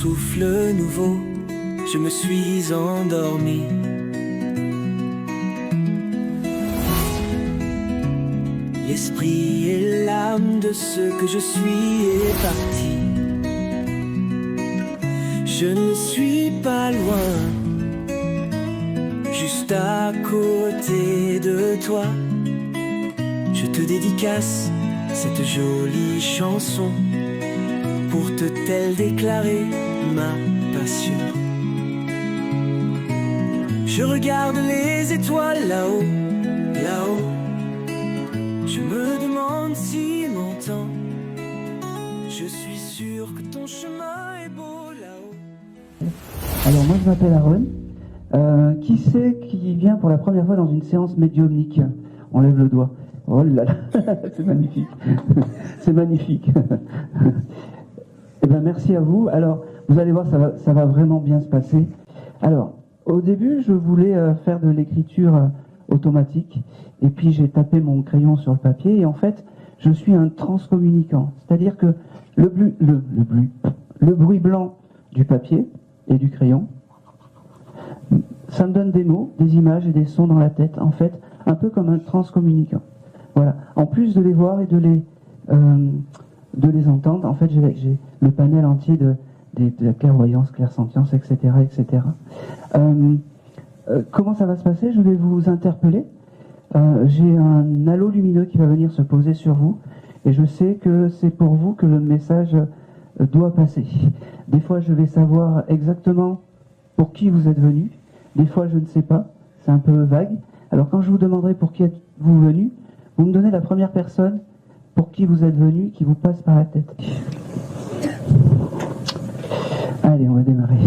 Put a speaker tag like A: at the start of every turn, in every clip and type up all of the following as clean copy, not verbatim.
A: souffle nouveau, je me suis endormi. L'esprit et l'âme de ce que je suis est parti. Je ne suis pas loin, juste à côté de toi. Je te dédicace cette jolie chanson pour te telle déclarer ma passion. Je regarde les étoiles là-haut, là-haut. Je me demande s'il m'entend. Je suis sûr que ton chemin est beau là-haut.
B: Alors moi je m'appelle Aaron. Qui c'est qui vient pour la première fois dans une séance médiumnique? On lève le doigt. Oh là là, c'est magnifique. C'est magnifique. Eh bien merci à vous. Alors vous allez voir, ça va vraiment bien se passer. Alors au début je voulais faire de l'écriture automatique et puis j'ai tapé mon crayon sur le papier et en fait je suis un transcommunicant. C'est-à-dire que le bruit blanc du papier et du crayon, ça me donne des mots, des images et des sons dans la tête, en fait, un peu comme un transcommunicant. Voilà. En plus de les voir et de les entendre, en fait, j'ai le panel entier de la clairvoyance, clairsentience, etc., etc. Comment ça va se passer? Je vais vous interpeller. J'ai un halo lumineux qui va venir se poser sur vous, et je sais que c'est pour vous que le message doit passer. Des fois, je vais savoir exactement pour qui vous êtes venu. Des fois, je ne sais pas. C'est un peu vague. Alors, quand je vous demanderai pour qui êtes-vous venu, vous me donnez la première personne pour qui vous êtes venu, qui vous passe par la tête. Allez, on va démarrer.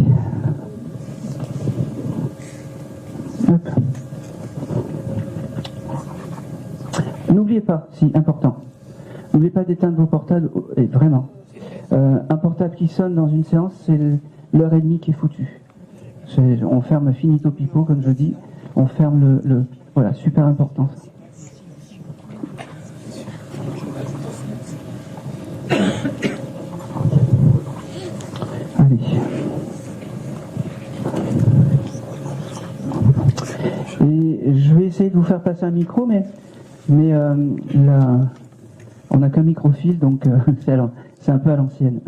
B: Hop. N'oubliez pas, si, important, n'oubliez pas d'éteindre vos portables, et vraiment. Un portable qui sonne dans une séance, c'est l'heure et demie qui est foutue. On ferme finito pipo, comme je dis, on ferme voilà, super important. Allez. Et je vais essayer de vous faire passer un micro, mais là, on n'a qu'un microfil, donc c'est un peu à l'ancienne.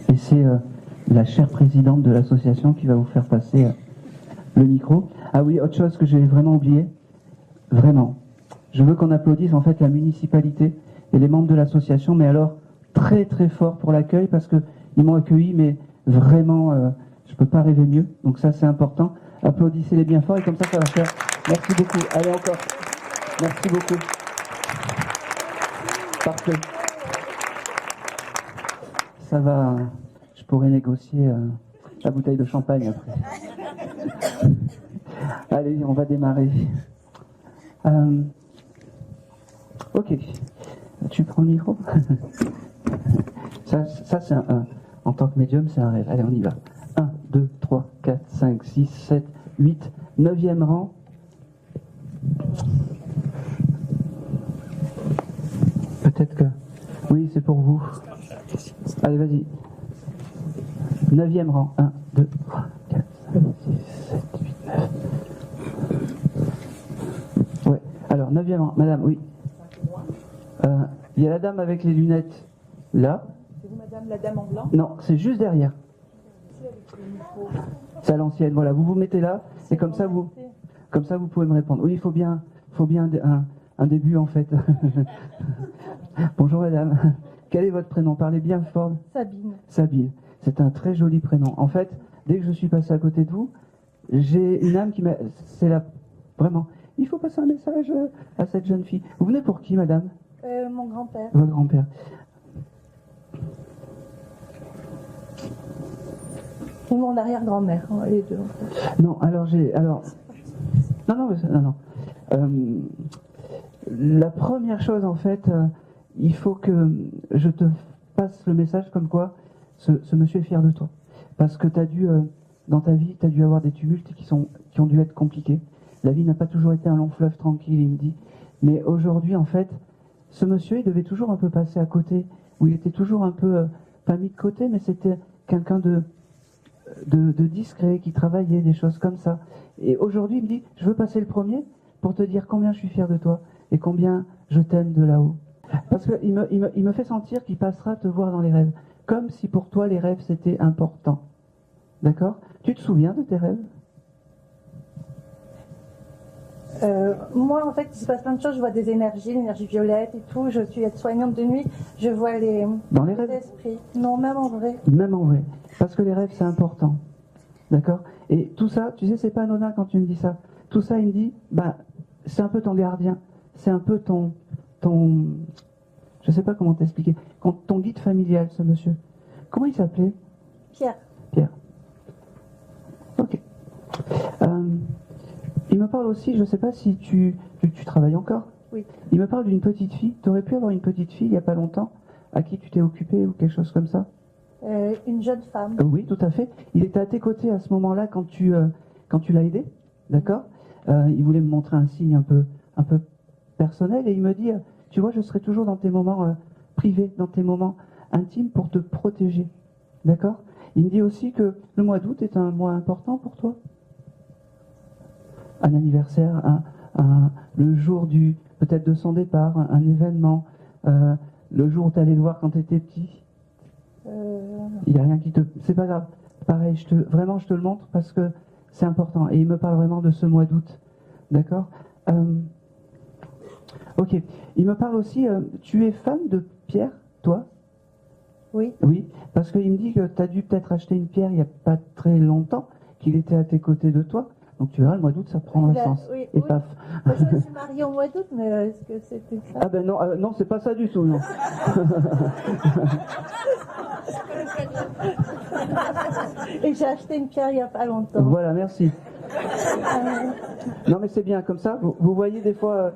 B: Et c'est la chère présidente de l'association qui va vous faire passer le micro. Ah oui, autre chose que j'ai vraiment oublié, vraiment. Je veux qu'on applaudisse en fait la municipalité et les membres de l'association, mais alors très très fort pour l'accueil, parce qu'ils m'ont accueilli, mais vraiment, je peux pas rêver mieux. Donc ça c'est important. Applaudissez-les bien fort et comme ça va faire. Merci beaucoup. Allez encore. Merci beaucoup. Parfait. Ça va. Je pourrais négocier la bouteille de champagne après. Allez, on va démarrer. Ok. Tu prends le micro? Ça c'est en tant que médium, c'est un rêve. Allez, on y va. 1, 2, 3, 4, 5, 6, 7, 8, 9e rang. Peut-être que... Oui, c'est pour vous. Allez, vas-y. 9e rang. 1, 2, 3, 4, 5, 6, 7, 8, 9. Ouais. Alors, 9e rang. Madame, oui. Il y a la dame avec les lunettes. Là.
C: C'est vous, madame, la dame en blanc?
B: Non, c'est juste derrière. C'est à l'ancienne, voilà. Vous vous mettez là, et comme ça vous pouvez me répondre. Oui, il faut bien un début en fait. Bonjour madame. Quel est votre prénom? Parlez bien fort.
C: Sabine.
B: Sabine. C'est un très joli prénom. En fait, dès que je suis passé à côté de vous, j'ai une âme qui m'a... C'est là, vraiment. Il faut passer un message à cette jeune fille. Vous venez pour qui, madame?
C: Mon grand-père.
B: Votre grand-père.
C: Ou mon arrière-grand-mère, les deux.
B: Non, alors Non. La première chose, en fait, il faut que je te passe le message comme quoi ce monsieur est fier de toi. Parce que dans ta vie, tu as dû avoir des tumultes qui ont dû être compliqués. La vie n'a pas toujours été un long fleuve tranquille, il me dit. Mais aujourd'hui, en fait, ce monsieur, il devait toujours un peu passer à côté, où il était toujours un peu pas mis de côté, mais c'était quelqu'un de discret, qui travaillait, des choses comme ça. Et aujourd'hui, il me dit, je veux passer le premier pour te dire combien je suis fier de toi et combien je t'aime de là-haut. Parce qu'il me fait sentir qu'il passera te voir dans les rêves, comme si pour toi les rêves c'était important. D'accord? Tu te souviens de tes rêves?
C: Moi, en fait, il se passe plein de choses. Je vois des énergies, l'énergie violette et tout. Je suis aide-soignante de nuit. Je vois
B: Dans les
C: les
B: rêves?
C: esprits. Non, même en vrai.
B: Même en vrai. Parce que les rêves c'est important. D'accord? Et tout ça, tu sais, c'est pas anodin quand tu me dis ça. Tout ça, il me dit, bah, c'est un peu ton gardien. C'est un peu ton, je sais pas comment t'expliquer, ton guide familial, ce monsieur. Comment il s'appelait?
C: Pierre.
B: Pierre. Ok. Il me parle aussi, je sais pas si tu travailles encore.
C: Oui.
B: Il me parle d'une petite fille. Tu aurais pu avoir une petite fille il y a pas longtemps à qui tu t'es occupé ou quelque chose comme ça?
C: Une jeune femme.
B: Oui, tout à fait. Il était à tes côtés à ce moment-là quand tu l'as aidé, d'accord? Il voulait me montrer un signe un peu personnel et il me dit, tu vois, je serai toujours dans tes moments privés, dans tes moments intimes pour te protéger, d'accord? Il me dit aussi que le mois d'août est un mois important pour toi. Un anniversaire, le jour peut-être de son départ, un événement, le jour où tu allais le voir quand tu étais petit. Il n'y a rien qui te... C'est pas grave. Pareil, vraiment, je te le montre parce que c'est important. Et il me parle vraiment de ce mois d'août. D'accord? Ok. Il me parle aussi... tu es fan de pierre, toi?
C: Oui.
B: Oui. Parce qu'il me dit que tu as dû peut-être acheter une pierre il n'y a pas très longtemps, qu'il était à tes côtés de toi. Donc tu verras, le mois d'août, ça prendra sens.
C: Oui,
B: et
C: oui.
B: paf.
C: Moi, je me suis mariée au mois d'août, mais est-ce que c'était ça?
B: Ah ben non, non, c'est pas ça du tout, non.
C: Et j'ai acheté une pierre il n'y a pas longtemps.
B: Voilà, merci. Non mais c'est bien, comme ça, vous voyez des fois...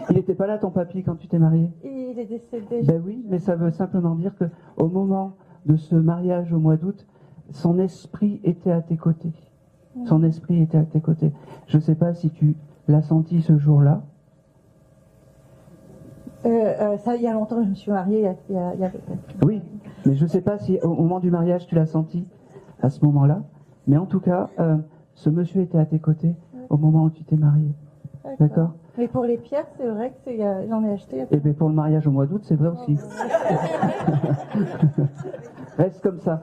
B: il n'était pas là ton papy quand tu t'es marié?
C: Il est décédé.
B: Ben oui, mais ça veut simplement dire que au moment de ce mariage au mois d'août, son esprit était à tes côtés. Son esprit était à tes côtés. Je ne sais pas si tu l'as senti ce jour-là.
C: Ça, il y a longtemps, je me suis mariée.
B: Oui, mais je ne sais pas si au moment du mariage tu l'as senti à ce moment-là. Mais en tout cas, ce monsieur était à tes côtés au moment où tu t'es mariée. D'accord?
C: Mais pour les pierres, c'est vrai que j'en ai acheté.
B: Et bien pour le mariage au mois d'août, c'est vrai aussi. Reste comme ça.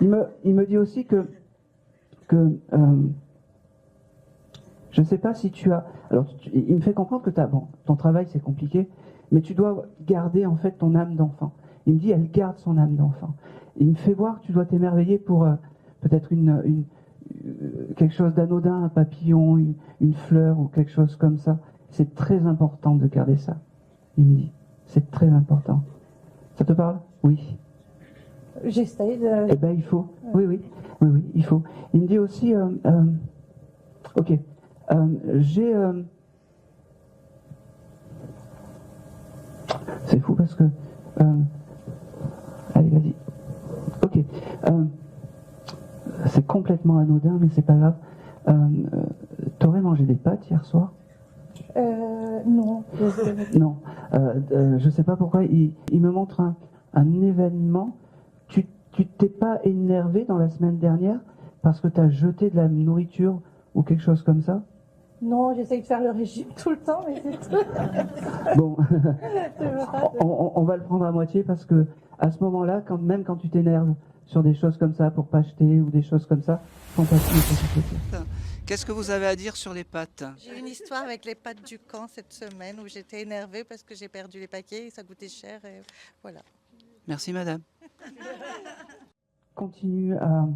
B: Il me dit aussi que je ne sais pas si tu as... Alors, il me fait comprendre que ton travail c'est compliqué, mais tu dois garder en fait ton âme d'enfant. Il me dit, elle garde son âme d'enfant. Il me fait voir que tu dois t'émerveiller pour peut-être quelque chose d'anodin, un papillon, une fleur ou quelque chose comme ça. C'est très important de garder ça. Il me dit, c'est très important. Ça te parle? Oui.
C: J'essaye de...
B: Eh ben, il faut. Oui, il faut. Il me dit aussi, ok, j'ai... c'est fou parce que... allez, vas-y. Ok. C'est complètement anodin, mais c'est pas grave. T'aurais mangé des pâtes hier soir?
C: Non.
B: Non. Je sais pas pourquoi. Il me montre un événement. Tu t'es pas énervé dans la semaine dernière parce que tu as jeté de la nourriture ou quelque chose comme ça?
C: Non, j'essaye de faire le régime tout le temps, mais c'est tout.
B: Bon, on va le prendre à moitié parce que à ce moment-là, même quand tu t'énerves sur des choses comme ça pour pas acheter ou des choses comme ça, ton papy est à tes côtés.
D: Qu'est-ce que vous avez à dire sur les pâtes?
E: J'ai une histoire avec les pâtes du camp cette semaine où j'étais énervée parce que j'ai perdu les paquets et ça coûtait cher et voilà.
D: Merci madame.
B: Continue à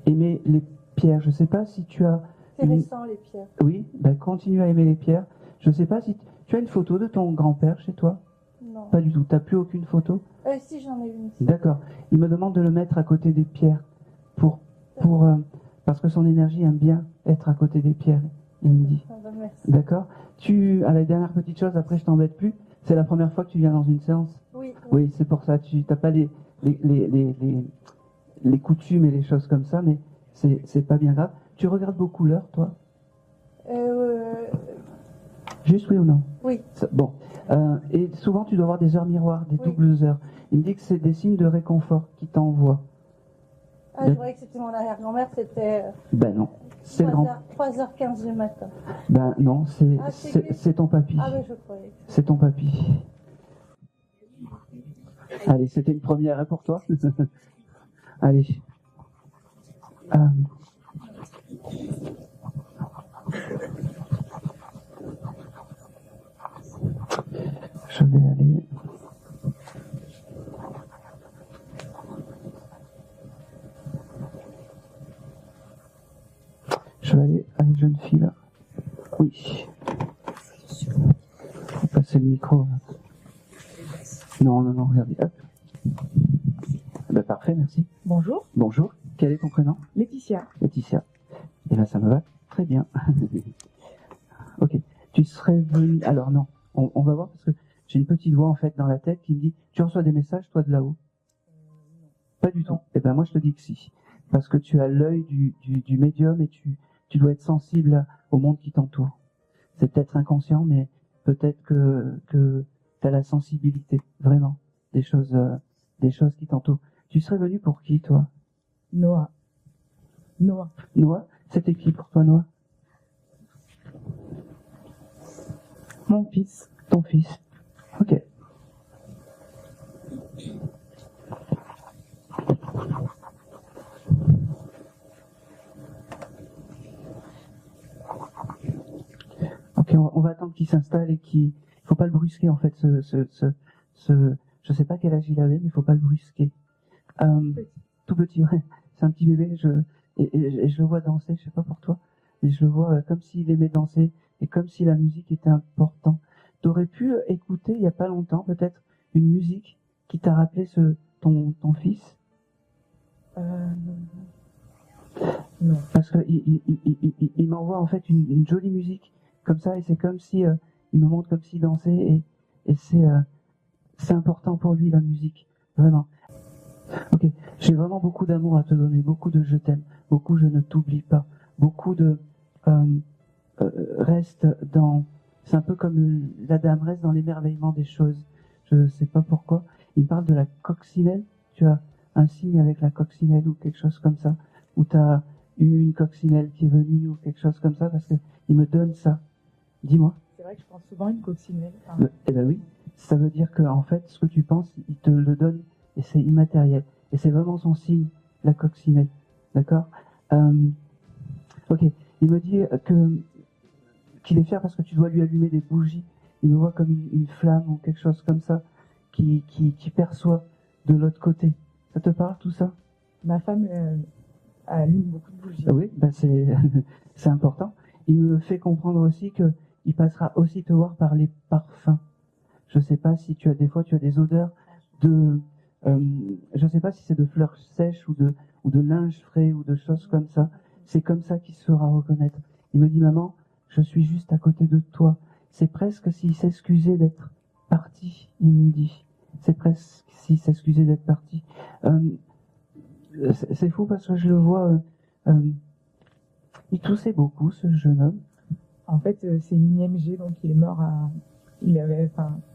B: aimer les pierres. Je sais pas si tu as...
C: C'est récent, les pierres.
B: Oui, ben continue à aimer les pierres. Je sais pas si tu as une photo de ton grand-père chez toi?
C: Non.
B: Pas du tout. T'as plus aucune photo?
C: Si, j'en ai une.
B: D'accord. Il me demande de le mettre à côté des pierres parce que son énergie aime bien être à côté des pierres. Il me dit.
C: Merci.
B: D'accord. À la dernière petite chose, après je t'embête plus. C'est la première fois que tu viens dans une séance?
C: Oui.
B: Oui, c'est pour ça. Tu n'as pas les coutumes et les choses comme ça, mais c'est pas bien grave. Tu regardes beaucoup l'heure, toi? Juste oui ou non?
C: Oui.
B: Bon. Et souvent, tu dois avoir des heures miroirs, des
C: Oui.
B: doubles heures. Il me dit que c'est des signes de réconfort qui t'envoient.
C: Ah, je croyais que c'était mon arrière-grand-mère, c'était
B: Ben non. C'est le grand.
C: 3h15 du matin.
B: Ben non,
C: Ah, c'est lui.
B: c'est ton papy.
C: Ah, ben je croyais.
B: C'est ton papy. Allez, c'était une première hein, pour toi. Allez. Je vais aller. Je vais aller à une jeune fille là. Oui. Faut passer le micro. Là. Non, non, non, regardez. Hop. Ben, parfait, merci.
F: Bonjour,
B: Bonjour. Quel est ton prénom?
F: Laetitia.
B: Laetitia. Eh bien, ça me va très bien. Ok. Tu serais venu. Alors, non. On va voir parce que j'ai une petite voix en fait dans la tête qui me dit tu reçois des messages, toi, de là-haut? Pas du tout. Eh bien, moi, je te dis que si. Parce que tu as l'œil du médium et tu dois être sensible au monde qui t'entoure. C'est peut-être inconscient, mais peut-être que tu as la sensibilité, vraiment, des choses qui t'entourent. Tu serais venu pour qui, toi?
F: Noah. Noah.
B: Noah? C'était qui pour toi, Noah?
F: Mon fils.
B: Ton fils. Ok. Ok, on va attendre qu'il s'installe et qu'il faut pas le brusquer en fait. Je sais pas quel âge il avait, mais il faut pas le brusquer. Tout petit, ouais. C'est un petit bébé. Et je le vois danser. Je sais pas pour toi, mais je le vois comme s'il aimait danser et comme si la musique était importante. T'aurais pu écouter il y a pas longtemps peut-être une musique qui t'a rappelé ton fils.
F: Non.
B: Parce que il m'envoie en fait une jolie musique comme ça et c'est comme si il me montre comme s'il dansait et c'est important pour lui la musique vraiment. Ok, j'ai vraiment beaucoup d'amour à te donner, beaucoup de je t'aime, beaucoup je ne t'oublie pas, beaucoup de reste dans. C'est un peu comme la dame reste dans l'émerveillement des choses. Je sais pas pourquoi. Il parle de la coccinelle. Tu as un signe avec la coccinelle ou quelque chose comme ça, ou tu as eu une coccinelle qui est venue ou quelque chose comme ça, parce que il me donne ça. Dis-moi.
F: C'est vrai que je pense souvent à une coccinelle. Enfin,
B: Eh ben oui. Ça veut dire que en fait, ce que tu penses, il te le donne et c'est immatériel. Et c'est vraiment son signe, la coccinelle. D'accord? Ok. Il me dit qu'il est fier parce que tu dois lui allumer des bougies. Il me voit comme une flamme ou quelque chose comme ça qui perçoit de l'autre côté. Ça te parle tout ça?
F: ma femme allume beaucoup de bougies.
B: Oui, ben c'est important. Il me fait comprendre aussi que il passera aussi te voir par les parfums. Je sais pas si tu as des fois tu as des odeurs de je sais pas si c'est de fleurs sèches ou de linge frais ou de choses comme ça. C'est comme ça qu'il se fera reconnaître. Il me dit maman, je suis juste à côté de toi. C'est presque s'il s'excusait d'être parti, il me dit. C'est presque s'il s'excusait d'être parti. C'est fou parce que je le vois. Il toussait beaucoup, ce jeune homme.
F: En fait, c'est une IMG, donc il est mort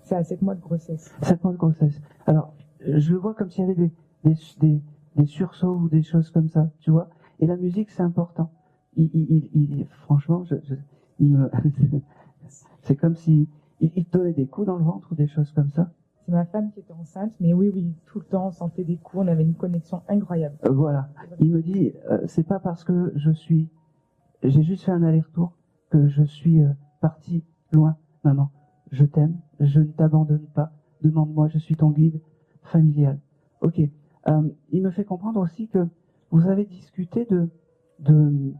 F: c'est à 7 mois de grossesse.
B: 7 mois de grossesse. Alors, je le vois comme s'il y avait des sursauts ou des choses comme ça, tu vois. Et la musique, c'est important. Franchement, c'est comme si il te donnait des coups dans le ventre ou des choses comme ça.
F: C'est ma femme qui était enceinte, mais oui, tout le temps, on sentait des coups, on avait une connexion incroyable.
B: Voilà. Il me dit, c'est pas parce que j'ai juste fait un aller-retour que je suis parti loin, maman. Je t'aime, je ne t'abandonne pas. Demande-moi, je suis ton guide familial. Ok. Il me fait comprendre aussi que vous avez discuté de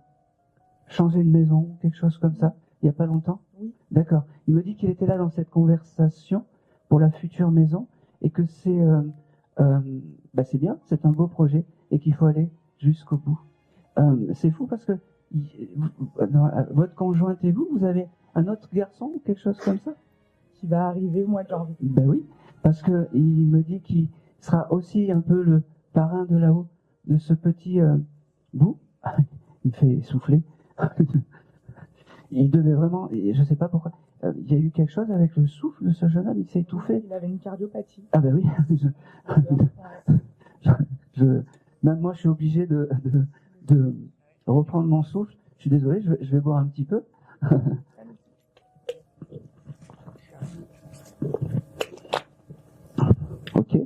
B: changer une maison, quelque chose comme ça, il n'y a pas longtemps.
F: Oui.
B: D'accord. Il me dit qu'il était là dans cette conversation pour la future maison et que c'est bien, c'est un beau projet et qu'il faut aller jusqu'au bout. C'est fou parce que votre conjointe et vous avez un autre garçon ou quelque chose comme ça
F: Qui va arriver au mois de janvier.
B: Ben oui, parce que il me dit qu'il sera aussi un peu le parrain de là-haut de ce petit bout. Il me fait souffler. Il devait vraiment, je sais pas pourquoi, il y a eu quelque chose avec le souffle de ce jeune homme, il s'est étouffé.
F: Il avait une cardiopathie.
B: Ah ben oui, même moi je suis obligé de reprendre mon souffle. Je suis désolé, je vais boire un petit peu. Ok.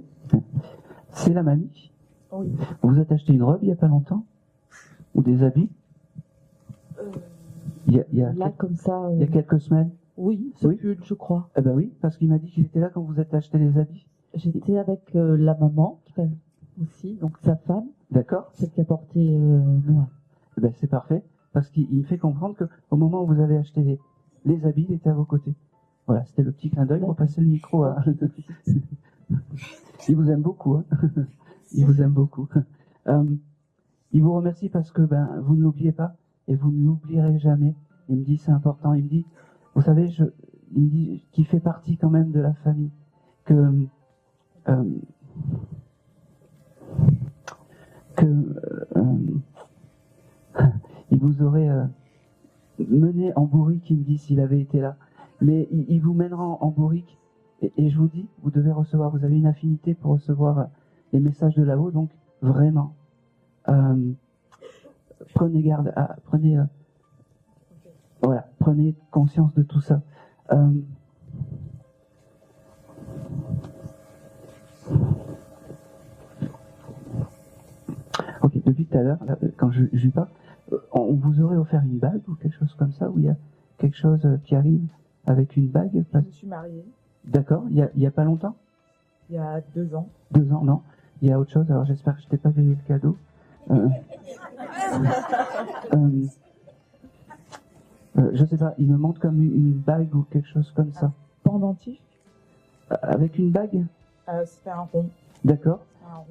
B: C'est la mamie.
F: Oui.
B: Vous vous êtes acheté une robe il n'y a pas longtemps? Ou des habits? Il y a
G: Là, comme ça.
B: il y a quelques semaines?
G: Oui, c'est
B: Oui.
G: Pull, je crois.
B: Eh ben oui, parce qu'il m'a dit qu'il était là quand vous êtes acheté les habits.
G: J'étais avec la maman, aussi, donc sa femme,
B: D'accord?
G: celle qui a porté noir.
B: Eh ben c'est parfait, parce qu'il me fait comprendre que au moment où vous avez acheté les habits, il était à vos côtés. Voilà, c'était le petit clin d'œil pour passer le micro à... Il vous aime beaucoup, hein. Il vous aime beaucoup. Il vous remercie parce que vous ne l'oubliez pas et vous ne l'oublierez jamais. Il me dit c'est important. Il me dit, vous savez, il me dit qu'il fait partie quand même de la famille, que il vous aurait mené en bourrique, il me dit, s'il avait été là. Mais il vous mènera en bourrique. Et je vous dis, vous devez recevoir, vous avez une affinité pour recevoir les messages de là-haut, donc vraiment, prenez garde, prenez conscience de tout ça. Ok, depuis tout à l'heure, quand je lui parle, on vous aurait offert une bague ou quelque chose comme ça, où il y a quelque chose qui arrive avec une bague?
F: Je me suis mariée
B: D'accord, il y a pas longtemps?
F: il y a 2 ans.
B: 2 ans, non. Il y a autre chose, alors j'espère que je t'ai pas grillé le cadeau. Je sais pas, il me montre comme une bague ou quelque chose comme ça.
F: Pendentif,
B: Avec une bague?
F: c'était un rond.
B: D'accord.
F: Un rond,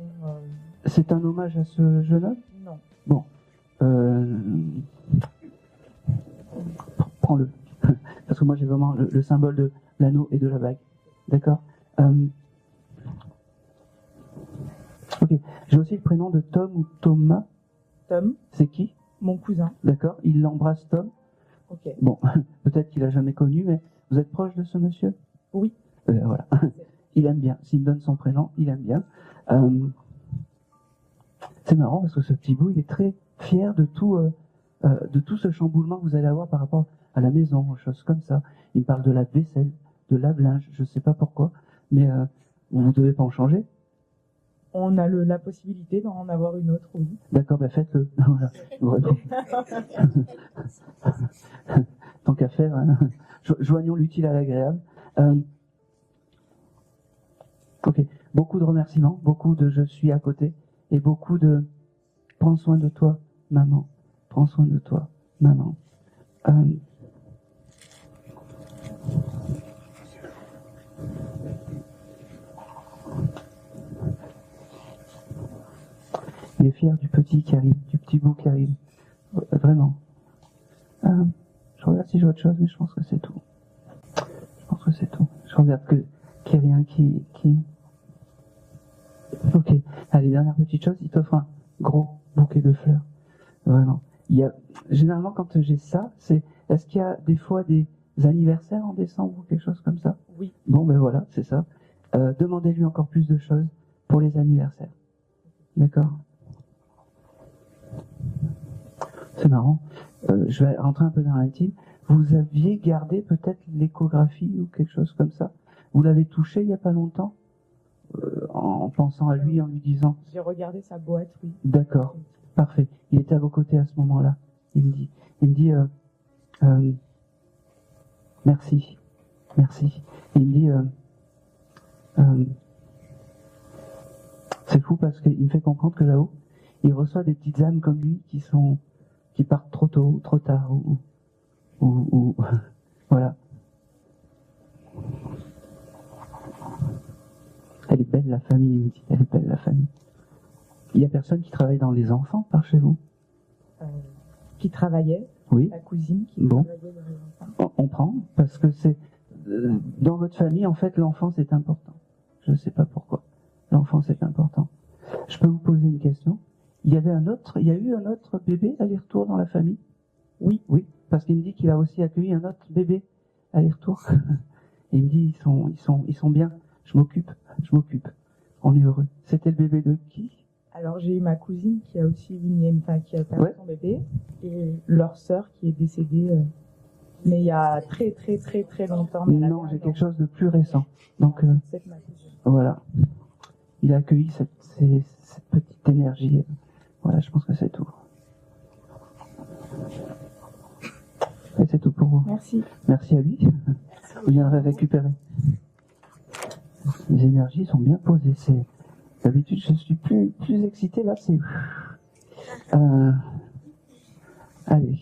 B: C'est un hommage à ce jeune homme?
F: non.
B: Bon. Prends-le. Parce que moi j'ai vraiment le symbole de l'anneau et de la bague. D'accord. Ok. J'ai aussi le prénom de Tom ou Thomas.
F: Tom,
B: C'est qui?
F: mon cousin.
B: D'accord. Il l'embrasse Tom.
F: Ok.
B: Bon, peut-être qu'il a jamais connu, mais vous êtes proche de ce monsieur?
F: Oui.
B: Voilà. Il aime bien. S'il me donne son prénom, il aime bien. C'est marrant parce que ce petit bout, il est très fier de tout ce chamboulement que vous allez avoir par rapport à la maison, aux choses comme ça. Il me parle de la vaisselle, de lave-linge, je sais pas pourquoi, mais vous ne devez pas en changer.
F: On a la possibilité d'en avoir une autre, oui.
B: D'accord, faites-le. Voilà. Vraiment. Tant qu'à faire, hein. Joignons l'utile à l'agréable. Ok, beaucoup de remerciements, beaucoup de je suis à côté, et beaucoup de prends soin de toi, maman. Prends soin de toi, maman. Il est fier du petit qui arrive, du petit bout qui arrive. Vraiment. Je regarde si j'ai autre chose, mais je pense que c'est tout. Je pense que c'est tout. Je regarde qu'il n'y a rien qui... Ok. Allez, dernière petite chose, il t'offre un gros bouquet de fleurs. Vraiment. Généralement, quand j'ai ça, est-ce qu'il y a des fois des anniversaires en décembre ou quelque chose comme ça?
F: Oui.
B: Bon, voilà, c'est ça. Demandez-lui encore plus de choses pour les anniversaires. D'accord? C'est marrant. Je vais rentrer un peu dans l'intime. Vous aviez gardé peut-être l'échographie ou quelque chose comme ça? Vous l'avez touché il n'y a pas longtemps? En pensant à lui, en lui disant...
F: J'ai regardé sa boîte, oui.
B: D'accord, parfait. Il était à vos côtés à ce moment-là. Il me dit merci, merci. Il me dit c'est fou parce qu'il me fait comprendre que là-haut, il reçoit des petites âmes comme lui qui partent trop tôt, ou trop tard, ou voilà. Elle est belle la famille, il me dit. Elle est belle la famille. Il y a personne qui travaille dans les enfants par chez vous?
F: Qui travaillait,
B: Oui.
F: la cousine qui
B: Bon.
F: travaillait dans les enfants.
B: On prend parce que c'est dans votre famille en fait l'enfant c'est important. Je ne sais pas pourquoi. L'enfant c'est important. Je peux vous poser une question? Il y a eu un autre bébé aller-retour dans la famille? Oui, parce qu'il me dit qu'il a aussi accueilli un autre bébé aller-retour. Et il me dit, ils sont bien, je m'occupe. On est heureux. C'était le bébé de qui?
F: Alors j'ai eu ma cousine qui a aussi une IM, enfin, qui a perdu
B: Ouais.
F: son bébé, et leur sœur qui est décédée, mais il y a très très très très longtemps. mais elle
B: Non,
F: avait
B: j'ai
F: un
B: quelque
F: an.
B: chose de plus récent. Donc
F: C'est ma cousine.
B: voilà. Il a accueilli cette petite énergie. Voilà, je pense que c'est tout. Et c'est tout pour vous.
F: Merci.
B: Merci à lui. Vous viendrez récupérer. Les énergies sont bien posées. D'habitude, je suis plus excité. Là, c'est... Allez.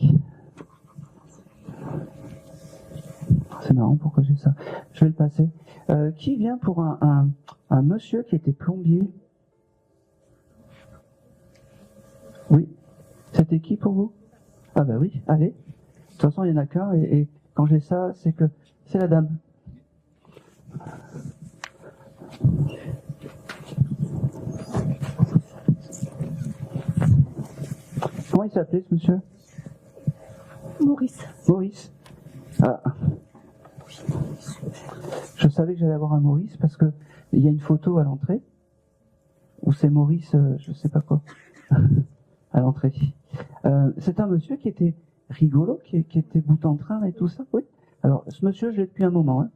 B: C'est marrant, pourquoi j'ai ça? Je vais le passer. Qui vient pour un monsieur qui était plombier? Oui. C'était qui pour vous? Ah bah oui, allez. De toute façon, il n'y en a qu'un, et quand j'ai ça, c'est que c'est la dame. Comment il s'appelait ce monsieur?
C: Maurice.
B: Maurice. Ah. Je savais que j'allais avoir un Maurice parce que il y a une photo à l'entrée où c'est Maurice, je sais pas quoi, à l'entrée. C'est un monsieur qui était rigolo, qui était bout en train et tout ça. Oui. Alors ce monsieur, je l'ai depuis un moment, hein.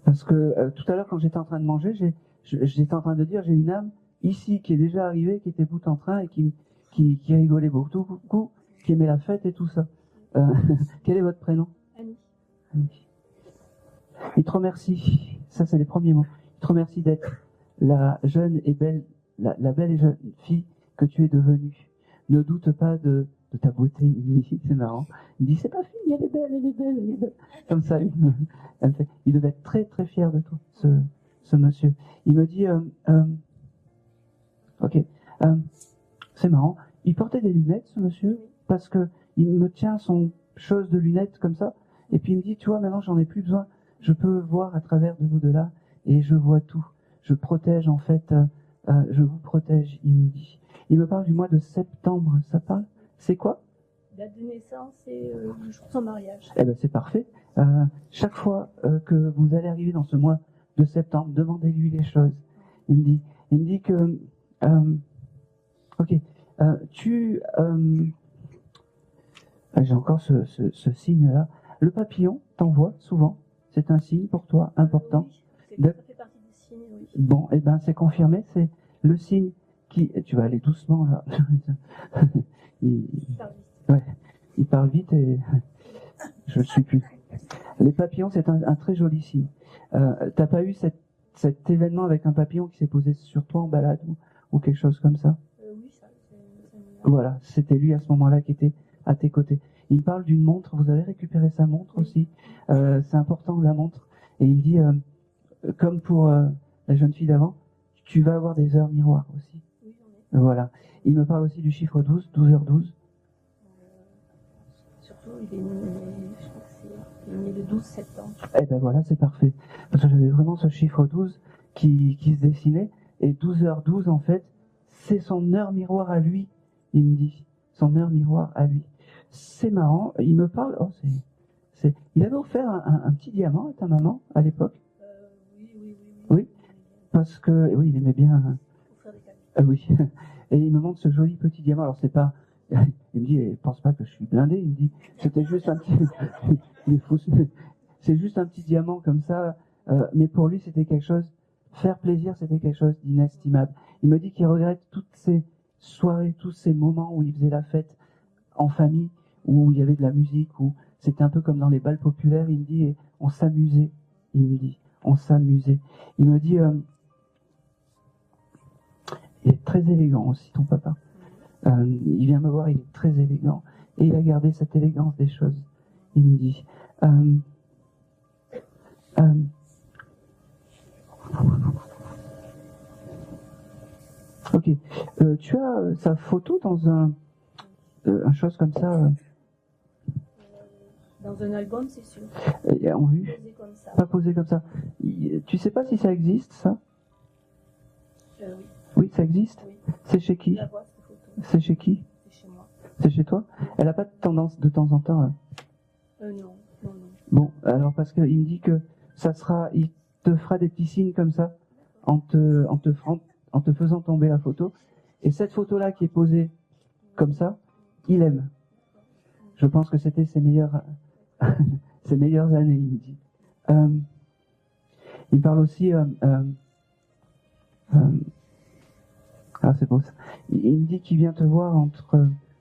B: Parce que tout à l'heure, quand j'étais en train de manger, j'étais en train de dire, j'ai une âme ici qui est déjà arrivée, qui était bout en train et qui rigolait beaucoup, qui aimait la fête et tout ça. Quel est votre prénom?
C: Annie.
B: Annie. Il te remercie, ça c'est les premiers mots, il te remercie d'être la jeune et belle, la belle et jeune fille que tu es devenue. Ne doute pas de ta beauté, il me dit, c'est marrant. Il me dit, c'est pas fille, elle est belle. Comme ça, il devait être très très fier de toi, ce monsieur. Il me dit, ok, c'est marrant, il portait des lunettes, ce monsieur, parce que il me tient son chose de lunettes comme ça, et puis il me dit, tu vois, maintenant j'en ai plus besoin, je peux voir à travers de l'au-delà, et je vois tout. Je protège en fait, je vous protège, il me dit. Il me parle du mois de septembre, ça parle? C'est quoi?
C: Date de naissance et le jour de son mariage.
B: Eh ben c'est parfait. Chaque fois que vous allez arriver dans ce mois de septembre, demandez-lui les choses. Il me dit que, ok, j'ai encore ce signe-là. Le papillon t'envoie souvent. C'est un signe pour toi important.
C: Oui, ça fait partie des signes, oui.
B: Bon, eh ben c'est confirmé. C'est le signe qui. Tu vas aller doucement là. Il parle vite et je ne suis plus. Les papillons, c'est un très joli signe. T'as pas eu cet événement avec un papillon qui s'est posé sur toi en balade ou quelque chose comme ça?
C: Oui, ça.
B: Voilà, c'était lui à ce moment-là qui était à tes côtés. Il me parle d'une montre. Vous avez récupéré sa montre aussi. C'est important, la montre. Et il me dit, comme pour la jeune fille d'avant, tu vas avoir des heures miroirs aussi.
C: Oui, j'en ai.
B: Voilà. Il me parle aussi du chiffre 12, 12h12.
C: Surtout, il est né le 12 septembre.
B: Eh ben voilà, c'est parfait. Parce que j'avais vraiment ce chiffre 12 qui se dessinait. Et 12h12, en fait, c'est son heure miroir à lui. Il me dit, son heure miroir à lui. C'est marrant. Il me parle, il avait offert un petit diamant à ta maman à l'époque. Oui, parce que, oui, il aimait bien.
C: Pour faire des cadeaux.
B: Oui. Et il me montre ce joli petit diamant. Alors c'est pas, il me dit, pense pas que je suis blindé. Il me dit, c'était juste un petit, il est fou. C'est juste un petit diamant comme ça. Mais pour lui, c'était quelque chose, faire plaisir, c'était quelque chose d'inestimable. Il me dit qu'il regrette toutes ces soirées, tous ces moments où il faisait la fête en famille, où il y avait de la musique, où c'était un peu comme dans les balles populaires. Il me dit, et on s'amusait. Il me dit, on s'amusait. Il me dit, il est très élégant aussi, ton papa. Il vient me voir, il est très élégant. Et il a gardé cette élégance des choses. Il me dit, ok, tu as sa photo dans un chose comme ça
C: Dans un album, c'est sûr.
B: en vue,
C: Posé comme ça.
B: pas posé comme ça. Tu sais pas si ça existe, ça?
C: Oui,
B: Oui, ça existe.
C: oui.
B: C'est chez qui?
C: La voix, cette photo.
B: C'est chez qui?
C: C'est chez moi.
B: C'est chez toi? Elle a pas de tendance de temps en temps.
C: Non, non, non.
B: Bon, alors parce qu'il me dit que il te fera des petits signes comme ça, en te faisant tomber la photo. Et cette photo-là qui est posée comme ça, il aime. Je pense que c'était ses meilleures années, il me dit. Il parle aussi, c'est beau ça. Il me dit qu'il vient te voir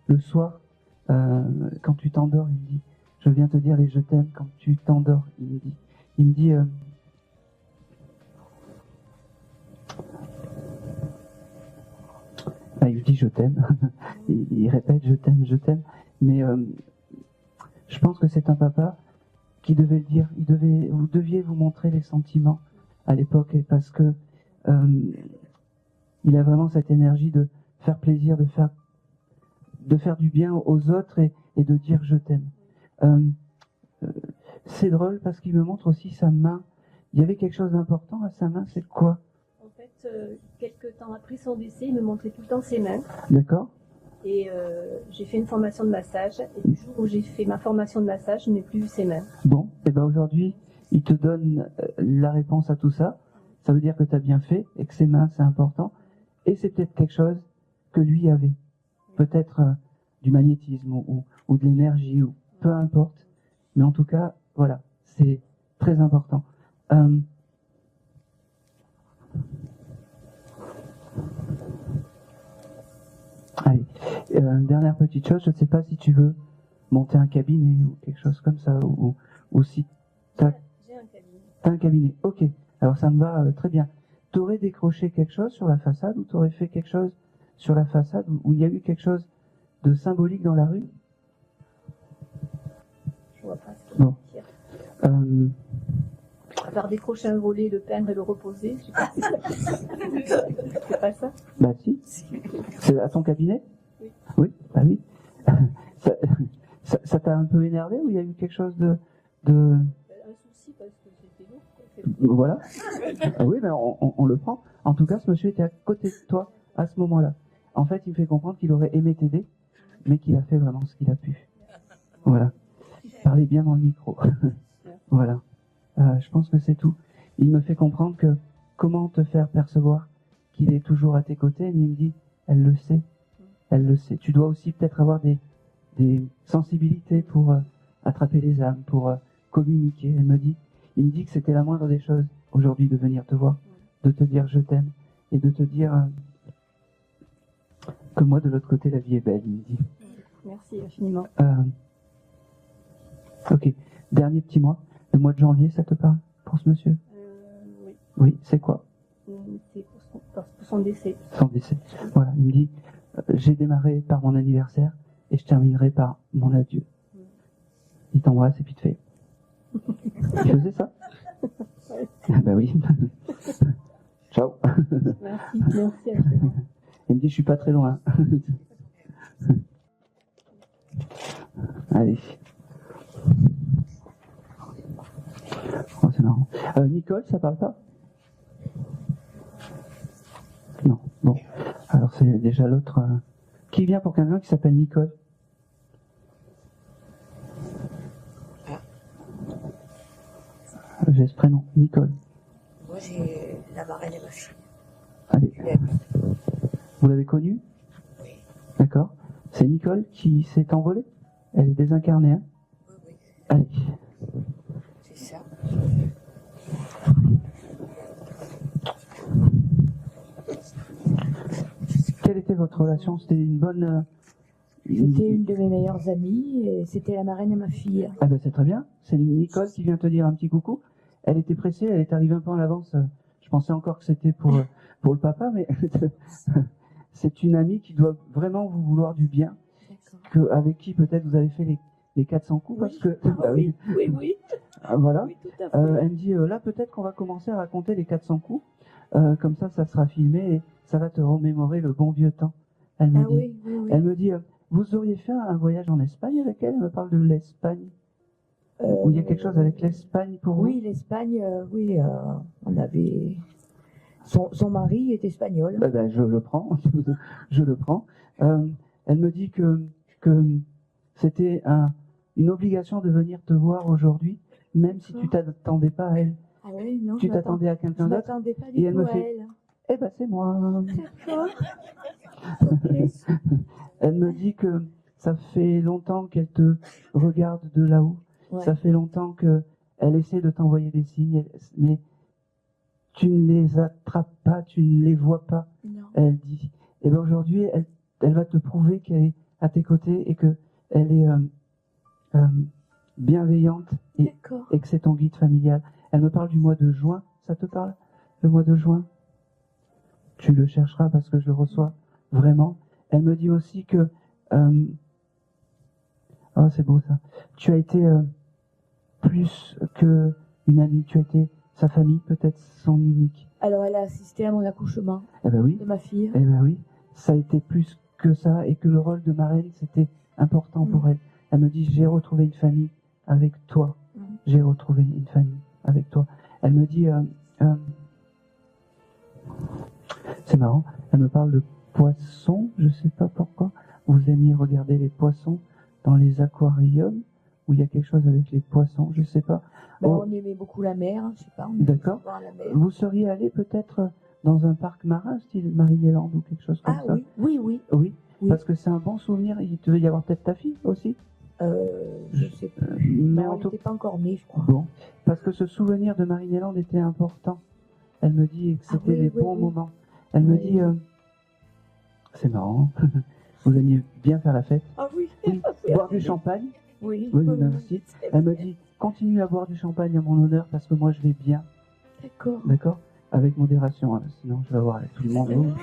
B: le soir, quand tu t'endors, il me dit, je viens te dire les je t'aime quand tu t'endors, il me dit, il dit je t'aime, il répète je t'aime, mais je pense que c'est un papa qui devait le dire, vous deviez vous montrer les sentiments à l'époque, et parce que il a vraiment cette énergie de faire plaisir, de faire du bien aux autres et de dire je t'aime. C'est drôle parce qu'il me montre aussi sa main. Il y avait quelque chose d'important à sa main, c'est quoi?
H: En fait, quelques temps après son décès, il me montrait tout le temps ses mains.
B: D'accord.
H: Et j'ai fait une formation de massage. Et du jour où j'ai fait ma formation de massage, je n'ai plus vu ses mains.
B: Bon, et ben aujourd'hui, il te donne la réponse à tout ça. Ça veut dire que tu as bien fait et que ses mains, c'est important. Et c'est peut-être quelque chose que lui avait. Peut-être du magnétisme ou de l'énergie, ou peu importe. Mais en tout cas, voilà, c'est très important. Allez, dernière petite chose, je ne sais pas si tu veux monter un cabinet ou quelque chose comme ça, ou si
H: J'ai un cabinet.
B: t'as un cabinet. Ok, alors ça me va très bien. T'aurais décroché quelque chose sur la façade, ou t'aurais fait quelque chose sur la façade où il y a eu quelque chose de symbolique dans la rue?
H: Je vois pas ce qu'il
B: Bon.
H: veut dire.
B: Euh,
H: À part décrocher un volet, le peindre et le reposer, je sais pas. C'est pas ça?
B: Bah si. C'est à ton cabinet?
H: Oui.
B: Oui, bah oui. Ça t'a un peu énervé, ou il y a eu quelque chose de...
H: Un souci parce que c'était lourd, quoi.
B: Voilà. Ah oui, mais on le prend. En tout cas, ce monsieur était à côté de toi à ce moment-là. En fait, il me fait comprendre qu'il aurait aimé t'aider, mais qu'il a fait vraiment ce qu'il a pu. Voilà. Parlez bien dans le micro. Voilà. Je pense que c'est tout. Il me fait comprendre que comment te faire percevoir qu'il est toujours à tes côtés. Et il me dit, elle le sait. Elle le sait. Tu dois aussi peut-être avoir des sensibilités pour attraper les âmes, pour communiquer. Il me dit que c'était la moindre des choses aujourd'hui de venir te voir, de te dire je t'aime et de te dire que moi de l'autre côté la vie est belle. Il me dit.
H: Merci infiniment.
B: Ok. Dernier petit mois. Le mois de janvier, ça te parle pour ce monsieur?
H: Oui.
B: Oui, c'est quoi?
H: C'est pour son décès.
B: Son décès. Voilà, il me dit, j'ai démarré par mon anniversaire et je terminerai par mon adieu. Il t'embrasse et puis te fait. Il faisait ça? Ah bah oui. Ciao.
H: Merci infiniment.
B: Il me dit, je suis pas très loin. Allez. Oh, c'est marrant. Nicole, ça parle pas? Non. Bon. Alors c'est déjà l'autre. Qui vient pour quelqu'un qui s'appelle Nicole? J'ai ce prénom, Nicole.
I: Moi, j'ai la marraine et ma fille.
B: Allez. Vous l'avez connue?
I: Oui.
B: D'accord. C'est Nicole qui s'est envolée? Elle est désincarnée, hein?
I: Oui, oui.
B: Allez.
I: C'est ça.
B: Quelle était votre relation? C'était une bonne...
G: C'était une de mes meilleures amies et c'était la marraine de ma fille.
B: Ah ben c'est très bien. C'est Nicole qui vient te dire un petit coucou. Elle était pressée, elle est arrivée un peu en avance. Je pensais encore que c'était pour le papa, mais c'est une amie qui doit vraiment vous vouloir du bien. Avec qui peut-être vous avez fait les 400 coups, parce que... Bah oui.
G: Oui.
B: Voilà.
G: Oui, tout à fait.
B: Elle me dit, là peut-être qu'on va commencer à raconter les 400 coups. Comme ça sera filmé et ça va te remémorer le bon vieux temps. Elle me dit.
G: Oui.
B: Elle me dit, vous auriez fait un voyage en Espagne avec elle? Elle me parle de l'Espagne. Où il y a quelque chose avec l'Espagne pour vous?
G: Oui, l'Espagne, on avait... Son mari est espagnol.
B: Je le prends. Je le prends. Elle me dit que c'était une obligation de venir te voir aujourd'hui même si tu t'attendais pas à elle.
G: Ah oui, non,
B: Tu
G: je m'attends-
B: t'attendais à
G: je
B: quelqu'un d'autre
G: m'attendais pas
B: et
G: du
B: elle
G: tout
B: me
G: à
B: fait-
G: elle.
B: Eh ben c'est moi.
G: D'accord. Ok.
B: Elle me dit que ça fait longtemps qu'elle te regarde de là-haut.
G: Ouais.
B: Ça fait longtemps qu'elle essaie de t'envoyer des signes, mais tu ne les attrapes pas, tu ne les vois pas.
G: Non.
B: Elle dit. Et bien aujourd'hui, elle va te prouver qu'elle est à tes côtés et qu'elle est bienveillante
G: D'accord.
B: et que c'est ton guide familial. Elle me parle du mois de juin. Ça te parle? Le mois de juin? Tu le chercheras parce que je le reçois vraiment. Elle me dit aussi que... oh, c'est beau ça. Tu as été plus qu'une amie. Tu as été sa famille, peut-être son unique.
G: Alors, elle a assisté à mon accouchement
B: Eh ben oui.
G: de ma fille.
B: Eh ben oui. Ça a été plus que ça et que le rôle de marraine, c'était important pour elle. Elle me dit, j'ai retrouvé une famille avec toi. J'ai retrouvé une famille avec toi. Elle me dit, c'est marrant, elle me parle de poissons, je sais pas pourquoi. Vous aimiez regarder les poissons dans les aquariums où il y a quelque chose avec les poissons, je sais pas.
G: Ben,
B: Oh,
G: on aimait beaucoup la mer, je sais pas. On aimait
B: d'accord.
G: voir la mer.
B: Vous seriez allé peut-être dans un parc marin, style Marie-Néland ou quelque chose comme
G: Ah
B: ça?
G: oui, oui, oui.
B: Oui,
G: Oui.
B: parce que c'est un bon souvenir. Il devait y avoir peut-être ta fille aussi.
G: Je sais pas.
B: Mais
G: Non,
B: en
G: elle
B: tout
G: n'était pas encore née, je crois.
B: bon, parce que ce souvenir de Marie-Néland était important. Elle me dit que
G: Ah
B: c'était
G: oui,
B: les
G: oui,
B: bons
G: oui.
B: moments. Elle me
G: Oui.
B: dit, c'est marrant, vous aimiez bien faire la fête,
G: Ah oui.
B: oui, boire du champagne.
G: Oui.
B: Oui,
G: oui,
B: moi
G: oui.
B: aussi.
G: Très
B: Elle me
G: bien.
B: dit, continue à boire du champagne à mon honneur parce que moi je vais bien,
G: D'accord.
B: d'accord? Avec modération, hein, sinon je vais avoir avec tout le monde.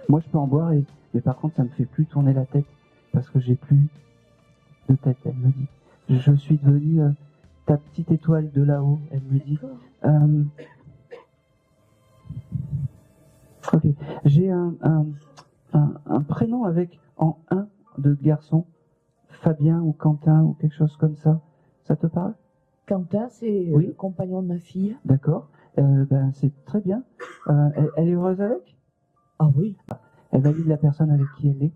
B: Moi je peux en boire, mais par contre ça me fait plus tourner la tête parce que j'ai plus de tête, elle me dit. Je suis devenue ta petite étoile de là-haut, elle me dit.
G: D'accord.
B: Ok, j'ai un prénom avec en un de garçon, Fabien ou Quentin ou quelque chose comme ça. Ça te parle?
G: Quentin, c'est
B: Oui.
G: le compagnon de ma fille.
B: D'accord. Ben c'est très bien. Elle est heureuse avec?
G: Ah oui.
B: Elle valide la personne avec qui elle est.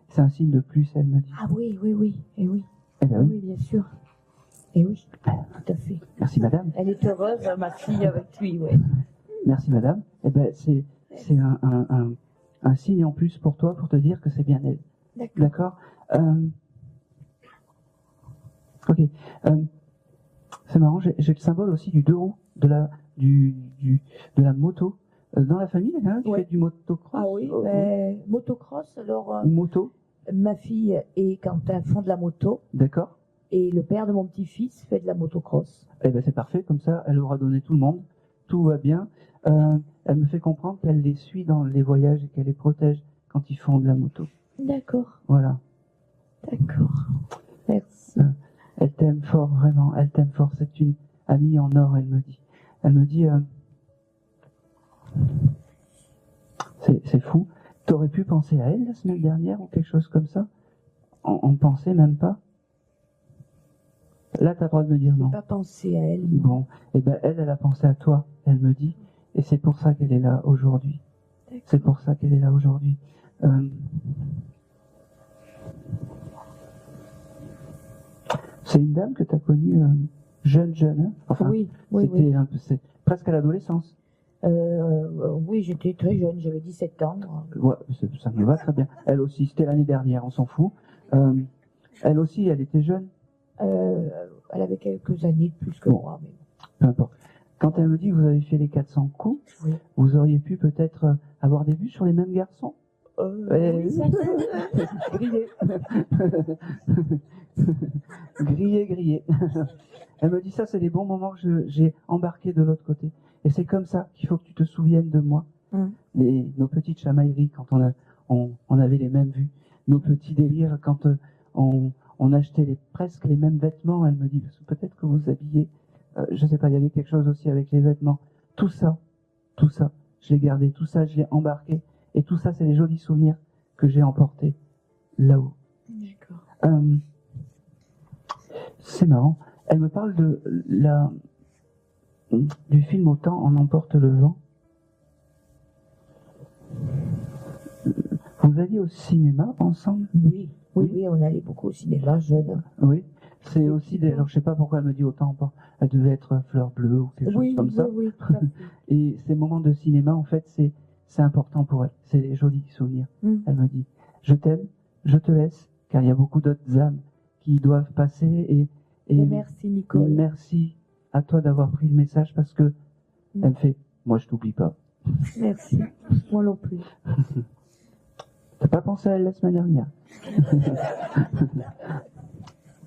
B: C'est un signe de plus, elle me dit.
G: Ah oui, oui, oui. Et oui.
B: Eh ben
G: Ah
B: oui.
G: oui, bien sûr. Et oui, tout à fait.
B: Merci madame.
G: Elle est heureuse, ma fille, avec lui, ouais.
B: Merci madame. Eh ben c'est un signe en plus pour toi pour te dire que c'est bien elle.
G: D'accord.
B: D'accord. Ok. C'est marrant. J'ai le symbole aussi du deux roues de la moto. Dans la famille, il y a quelqu'un qui
G: Ouais.
B: fait du motocross.
G: Ah oui,
B: Oh,
G: motocross, alors,
B: ou moto.
G: ma fille et Quentin font de la moto,
B: D'accord.
G: et le père de mon petit-fils fait de la motocross.
B: Eh ben c'est parfait. Comme ça, elle aura donné tout le monde. Tout va bien. Elle me fait comprendre qu'elle les suit dans les voyages et qu'elle les protège quand ils font de la moto.
G: D'accord,
B: Voilà.
G: d'accord. Merci.
B: Elle t'aime fort, vraiment. Elle t'aime fort. C'est une amie en or, elle me dit. Elle me dit, c'est fou. T'aurais pu penser à elle la semaine dernière ou quelque chose comme ça? On pensait même pas. Là, t'as le droit de me dire non.
G: Pas penser à elle.
B: Bon, et ben elle a pensé à toi, elle me dit, et c'est pour ça qu'elle est là aujourd'hui. C'est pour ça qu'elle est là aujourd'hui. C'est une dame que tu as connue jeune, hein? Enfin,
G: Oui, oui,
B: c'était
G: oui.
B: un peu, c'est presque à l'adolescence.
G: Oui, j'étais très jeune, j'avais 17 ans.
B: Ouais, ça me va très bien. Elle aussi, c'était l'année dernière, on s'en fout. Elle aussi, elle était jeune.
G: Elle avait quelques années de plus que
B: Bon.
G: moi. Mais...
B: Peu importe. Quand elle me dit que vous avez fait les 400 coups,
G: Oui.
B: vous auriez pu peut-être avoir des vues sur les mêmes garçons.
G: oui, ça-
B: Grillé. Grillé. Elle me dit ça, c'est les bons moments que j'ai embarqués de l'autre côté. Et c'est comme ça qu'il faut que tu te souviennes de moi. Nos petites chamailleries quand on avait les mêmes vues. Nos petits délires quand on achetait presque les mêmes vêtements. Elle me dit, parce que peut-être que vous habillez, je sais pas, il y avait quelque chose aussi avec les vêtements. Tout ça, je l'ai gardé. Tout ça, je l'ai embarqué. Et tout ça, c'est les jolis souvenirs que j'ai emportés là-haut.
G: D'accord.
B: C'est marrant. Elle me parle du film Autant en emporte le vent. Vous alliez au cinéma ensemble?
G: Oui, on allait beaucoup au cinéma jeune.
B: Oui. C'est aussi des. Alors je sais pas pourquoi elle me dit autant. Elle devait être fleur bleue ou quelque chose comme ça.
G: Oui, tout à fait.
B: Et ces moments de cinéma, en fait, c'est important pour elle. C'est des jolis souvenirs. Elle me dit, je t'aime, je te laisse, car il y a beaucoup d'autres âmes qui doivent passer. Et
G: merci Nicole.
B: Merci à toi d'avoir pris le message parce que elle me fait, moi je t'oublie pas.
G: Merci. Moi non plus.
B: T'as pas pensé à elle la semaine dernière?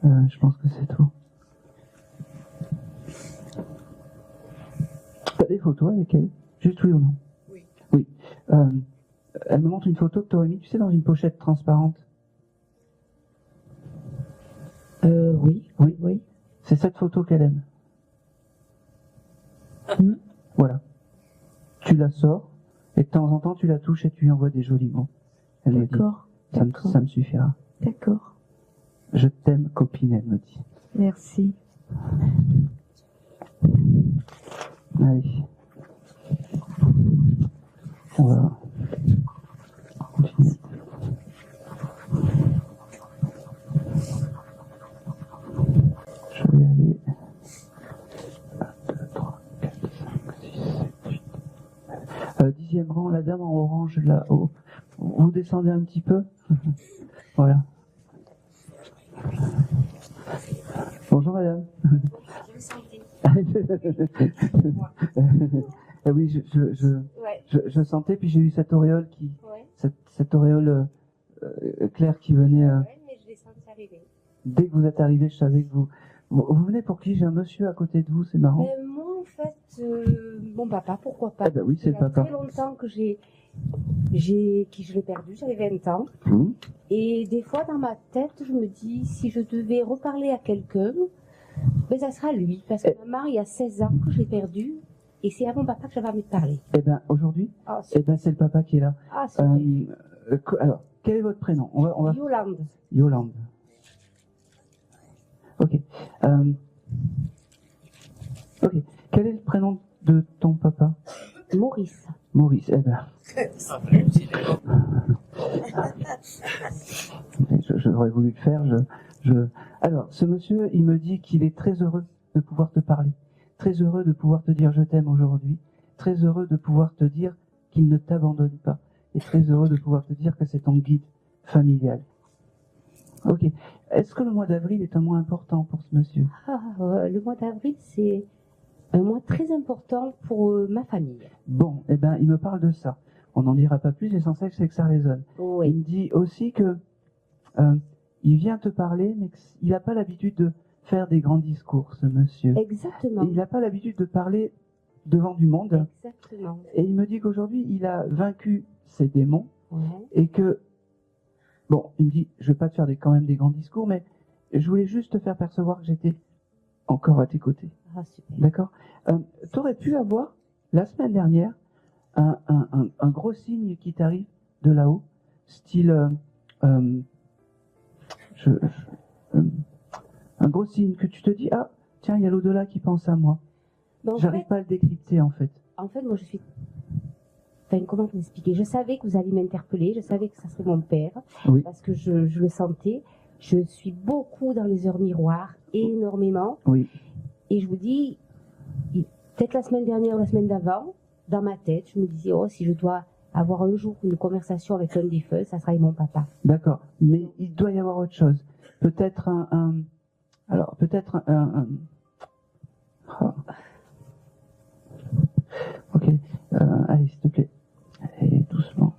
B: Je pense que c'est tout. T'as des photos avec elle? Juste oui ou non?
I: Oui.
B: Oui. Elle me montre une photo que t'aurais mis, tu sais, dans une pochette transparente.
G: Oui.
B: Oui. C'est cette photo qu'elle aime. Voilà. Tu la sors, et de temps en temps, tu la touches et tu lui envoies des jolis mots. Elle me dit, ça me suffira.
G: D'accord.
B: Je t'aime, copine, elle me dit.
G: Merci.
B: Allez. On va continuer. Je vais aller 1, 2, 3, 4, 5, 6, 7, 8. 10e rang, la dame en orange là-haut. Vous descendez un petit peu. Voilà. Bonjour madame. Oui, je sentais, puis j'ai eu cette auréole cette auréole claire qui venait.
J: Mais je l'ai senti arriver.
B: Dès que vous êtes arrivé, je savais que vous venez pour qui? J'ai un monsieur à côté de vous, c'est marrant.
J: Moi, en fait, mon papa, pourquoi pas.
B: Ah bah oui, c'est le papa.
J: Il y a très longtemps que je l'ai perdu, j'avais 20 ans. Et des fois, dans ma tête, je me dis, si je devais reparler à quelqu'un, ben, ça sera lui. Parce que maman, il y a 16 ans que je l'ai perdu. Et c'est à mon papa que j'avais envie de parler.
B: Eh ben, aujourd'hui, c'est le papa qui est là.
J: Ah, super.
B: Alors, quel est votre prénom? On va...
J: Yolande.
B: Yolande. Ok. Ok. Quel est le prénom de ton papa?
J: Maurice.
B: Maurice, eh ben. J'aurais voulu le faire. Alors, ce monsieur, il me dit qu'il est très heureux de pouvoir te parler. Très heureux de pouvoir te dire je t'aime aujourd'hui. Très heureux de pouvoir te dire qu'il ne t'abandonne pas. Et très heureux de pouvoir te dire que c'est ton guide familial. Ok. Est-ce que le mois d'avril est un mois important pour ce monsieur?
J: Le mois d'avril, c'est un mois très important pour ma famille.
B: Bon, eh ben, il me parle de ça. On n'en dira pas plus, l'essentiel c'est que ça résonne.
J: Oui.
B: Il me dit aussi que il vient te parler, mais qu'il n'a pas l'habitude de faire des grands discours, ce monsieur.
J: Exactement.
B: Et il n'a pas l'habitude de parler devant du monde.
J: Exactement.
B: Et il me dit qu'aujourd'hui, il a vaincu ses démons.
J: Ouais.
B: Et que, bon, il me dit, je vais pas te faire quand même des grands discours, mais je voulais juste te faire percevoir que j'étais encore à tes côtés.
J: Ah, super.
B: D'accord. Tu aurais pu avoir, la semaine dernière, un gros signe qui t'arrive de là-haut, style... un gros signe que tu te dis, ah, tiens, il y a l'au-delà qui pense à moi. J'arrive pas à le décrypter, en fait.
J: En fait, moi, je suis... Enfin, comment m'expliquer? Je savais que vous alliez m'interpeller, je savais que ça serait mon père,
B: oui.
J: Parce que je le sentais. Je suis beaucoup dans les heures miroirs, énormément.
B: Oui.
J: Et je vous dis, peut-être la semaine dernière ou la semaine d'avant, dans ma tête, je me disais, oh, si je dois avoir un jour une conversation avec un des feux, ça sera avec mon papa.
B: D'accord. Mais il doit y avoir autre chose. Peut-être alors, peut-être oh. Ok. Allez, s'il te plaît. Allez, doucement.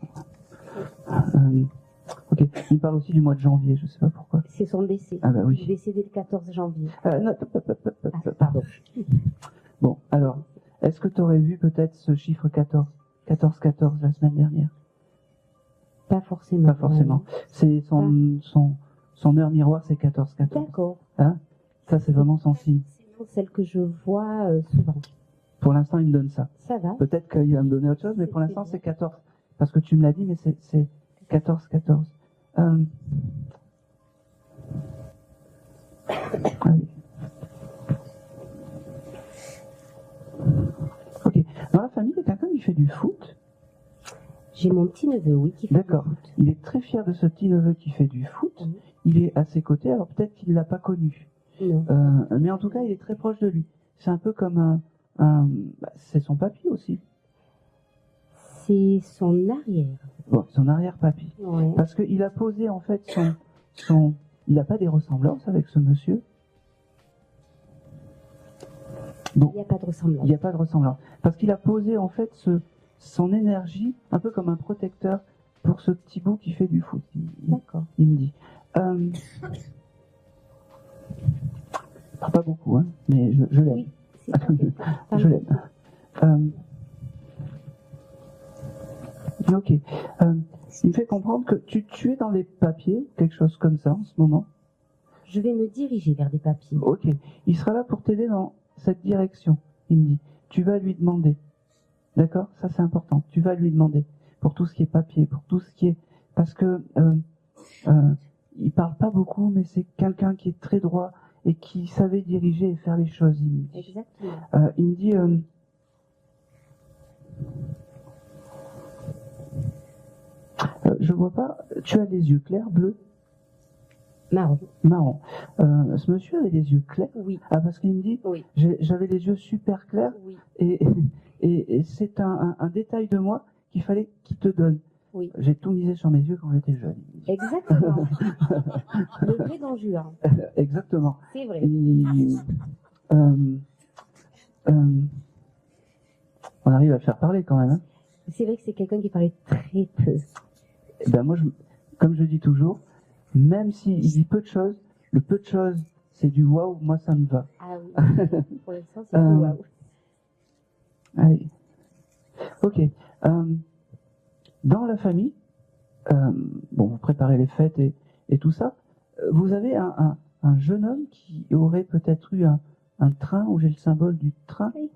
B: Ok. Il parle aussi du mois de janvier, je sais pas pourquoi.
J: C'est son décès.
B: Ah bah oui.
J: Il est décédé le 14 janvier.
B: Non,
J: Pardon.
B: Bon, alors, est-ce que tu aurais vu peut-être ce chiffre 14 la semaine dernière?
J: Pas forcément.
B: Pas forcément. C'est son heure miroir, c'est 14.
J: D'accord.
B: Hein? Ça, c'est vraiment son signe.
J: C'est celle que je vois souvent.
B: Pour l'instant, il me donne ça.
J: Ça va.
B: Peut-être qu'il va me donner autre chose, mais pour l'instant, c'est 14. Parce que tu me l'as dit, mais c'est 14. Allez. Ok. Dans la famille, il y a quelqu'un qui fait du foot?
J: J'ai mon petit-neveu, oui, qui fait du foot.
B: D'accord. Il est très fier de ce petit-neveu qui fait du foot. Il est à ses côtés, alors peut-être qu'il ne l'a pas connu.
J: Non.
B: Mais en tout cas, il est très proche de lui. C'est un peu comme c'est son papy aussi.
J: C'est son arrière.
B: Bon, son arrière-papy.
J: Ouais.
B: Parce qu'il a posé en fait il n'a pas des ressemblances avec ce monsieur. Bon.
J: Il n'y a pas de ressemblance.
B: Il n'y a pas de ressemblance. Parce qu'il a posé en fait son énergie un peu comme un protecteur pour ce petit bout qui fait du foot.
J: D'accord.
B: Il me dit. Pas beaucoup, hein, mais je l'aime.
J: Oui, c'est parfait.
B: Je l'aime. Ok. Il me fait comprendre que tu es dans les papiers, quelque chose comme ça en ce moment.
J: Je vais me diriger vers des papiers.
B: Ok. Il sera là pour t'aider dans cette direction. Il me dit. Tu vas lui demander. D'accord? Ça c'est important. Tu vas lui demander pour tout ce qui est papier, pour tout ce qui est parce que il parle pas beaucoup, mais c'est quelqu'un qui est très droit et qui savait diriger et faire les choses. Il me dit.
J: Exactement.
B: Il me dit. Je vois pas. Tu as les yeux clairs, bleus?
J: Marron.
B: Marron. Ce monsieur avait les yeux clairs?
J: Oui.
B: Ah, parce qu'il me dit,
J: oui.
B: J'avais les yeux super clairs,
J: oui.
B: et c'est un détail de moi qu'il fallait qu'il te donne.
J: Oui.
B: J'ai tout misé sur mes yeux quand j'étais jeune.
J: Exactement. Le vrai Don Juan.
B: Exactement.
J: C'est vrai.
B: On arrive à le faire parler quand même. Hein.
J: C'est vrai que c'est quelqu'un qui parlait très peu.
B: Ben moi, comme je dis toujours, même s'il dit peu de choses, le peu de choses, c'est du waouh, moi ça me va.
J: Ah oui. Pour l'instant, c'est du waouh.
B: Allez. Ok. Dans la famille, bon, vous préparez les fêtes et tout ça, vous avez un jeune homme qui aurait peut-être eu un train où j'ai le symbole du train.
J: Oui.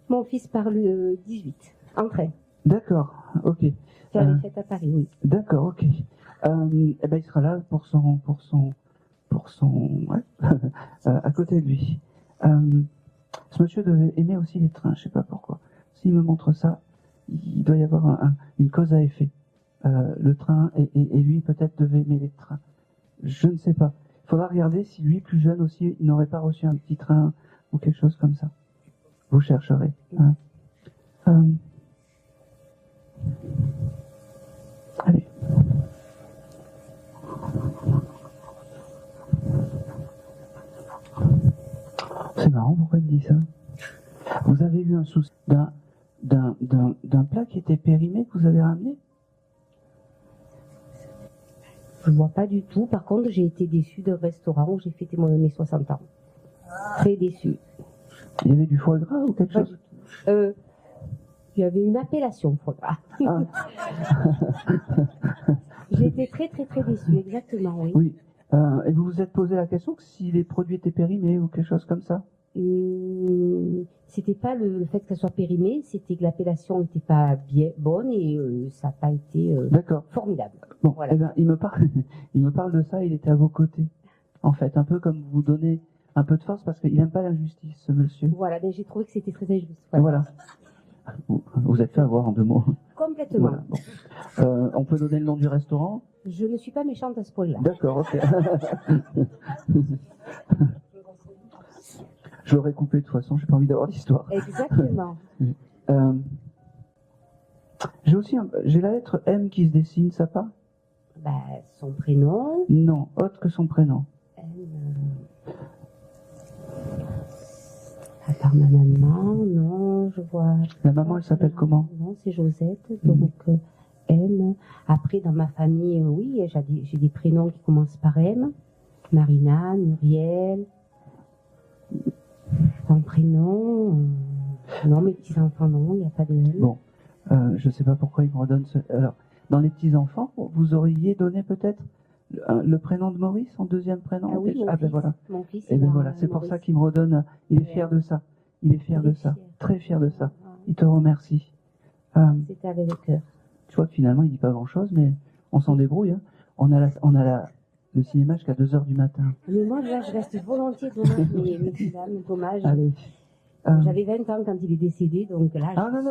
J: Mon fils part le 18, en train.
B: D'accord, ok.
J: Faire les fêtes à Paris, oui.
B: D'accord, ok. Eh ben, il sera là pour son, ouais, à côté de lui. Ce monsieur devait aimer aussi les trains, je sais pas pourquoi. S'il me montre ça, il doit y avoir une cause à effet. Le train et lui peut-être devait aimer les trains. Je ne sais pas. Il faudra regarder si lui, plus jeune aussi, il n'aurait pas reçu un petit train ou quelque chose comme ça. Vous chercherez. Hein. Allez. C'est marrant, pourquoi il me dit ça? Vous avez eu un souci d'un plat qui était périmé que vous avez ramené?
J: Je vois pas du tout. Par contre, j'ai été déçue d'un restaurant où j'ai fêté mes 60 ans. Très déçue.
B: Il y avait du foie gras ou quelque chose?
J: Il y avait une appellation foie gras. Ah. J'ai été très très très déçue, exactement, oui.
B: Oui. Et vous vous êtes posé la question que si les produits étaient périmés ou quelque chose comme ça?
J: C'était pas le fait que ça soit périmé, c'était que l'appellation n'était pas bien bonne et ça n'a pas été formidable.
B: Bon,
J: voilà.
B: Eh ben, il me parle de ça, il était à vos côtés. En fait, un peu comme vous donnez un peu de force parce qu'il n'aime pas l'injustice, ce monsieur.
J: Voilà, ben j'ai trouvé que c'était très injuste.
B: Voilà. Vous êtes fait avoir en 2 mots.
J: Complètement.
B: Voilà. Bon. On peut donner le nom du restaurant?
J: Je ne suis pas méchante à ce point-là.
B: D'accord, ok. Je l'aurais coupé de toute façon, j'ai pas envie d'avoir d'histoire.
J: Exactement.
B: J'ai la lettre M qui se dessine, ça part?
J: Bah, son prénom.
B: Non, autre que son prénom.
J: M. À part ma maman, non, je vois.
B: La maman, elle s'appelle comment?
J: Non, c'est Josette, donc M. Après, dans ma famille, oui, j'ai des prénoms qui commencent par M. Marina, Muriel. Un prénom. Non, mes petits-enfants, non, il n'y a pas de M.
B: Bon, je ne sais pas pourquoi il me redonne ce... Alors, dans les petits-enfants, vous auriez donné peut-être le prénom de Maurice en deuxième prénom?
J: Ah oui, mon fils.
B: Ben voilà.
J: Mon fils,
B: Et ben voilà, c'est pour ça qu'il me redonne. Il est fier de ça. Il est fier de ça. Très fier de ça. Il te remercie.
J: C'était avec le cœur.
B: Tu vois que finalement, il dit pas grand-chose, mais on s'en débrouille. Hein. On a le cinéma jusqu'à 2h du matin.
J: Mais moi, là, je reste volontiers dommage, mes petits dames, dommage.
B: Allez.
J: J'avais 20 ans quand il est décédé, donc là, je suis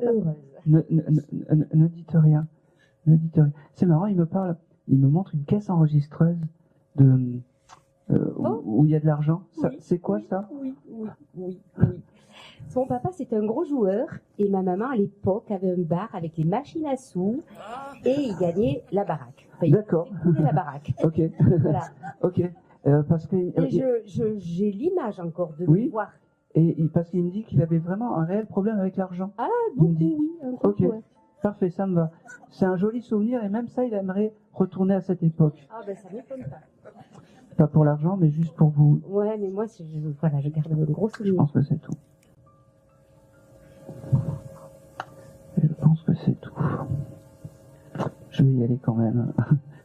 J: heureuse.
B: Ne dites rien. Ne dites rien. C'est marrant, il me montre une caisse enregistreuse de où il y a de l'argent.
J: Oui,
B: C'est quoi ça?
J: Oui. Son papa, c'était un gros joueur et ma maman, à l'époque, avait un bar avec les machines à sous et il gagnait la baraque. Enfin,
B: D'accord.
J: Il gagnait la baraque.
B: Ok.
J: Voilà.
B: Ok. Parce que
J: Et j'ai l'image encore de
B: Oui.
J: le voir.
B: et parce qu'il me dit qu'il avait vraiment un réel problème avec l'argent.
J: Ah,
B: Il me
J: beaucoup,
B: dit.
J: oui. Un gros
B: Ok.
J: joueur.
B: Parfait, ça me va. C'est un joli souvenir et même ça, il aimerait retourner à cette époque.
J: Ah, ben ça m'étonne pas.
B: Pas pour l'argent, mais juste pour vous.
J: Ouais, mais moi, voilà, je garde un gros
B: Je
J: souvenir.
B: pense que c'est tout. Je pense que c'est tout. Je vais y aller quand même.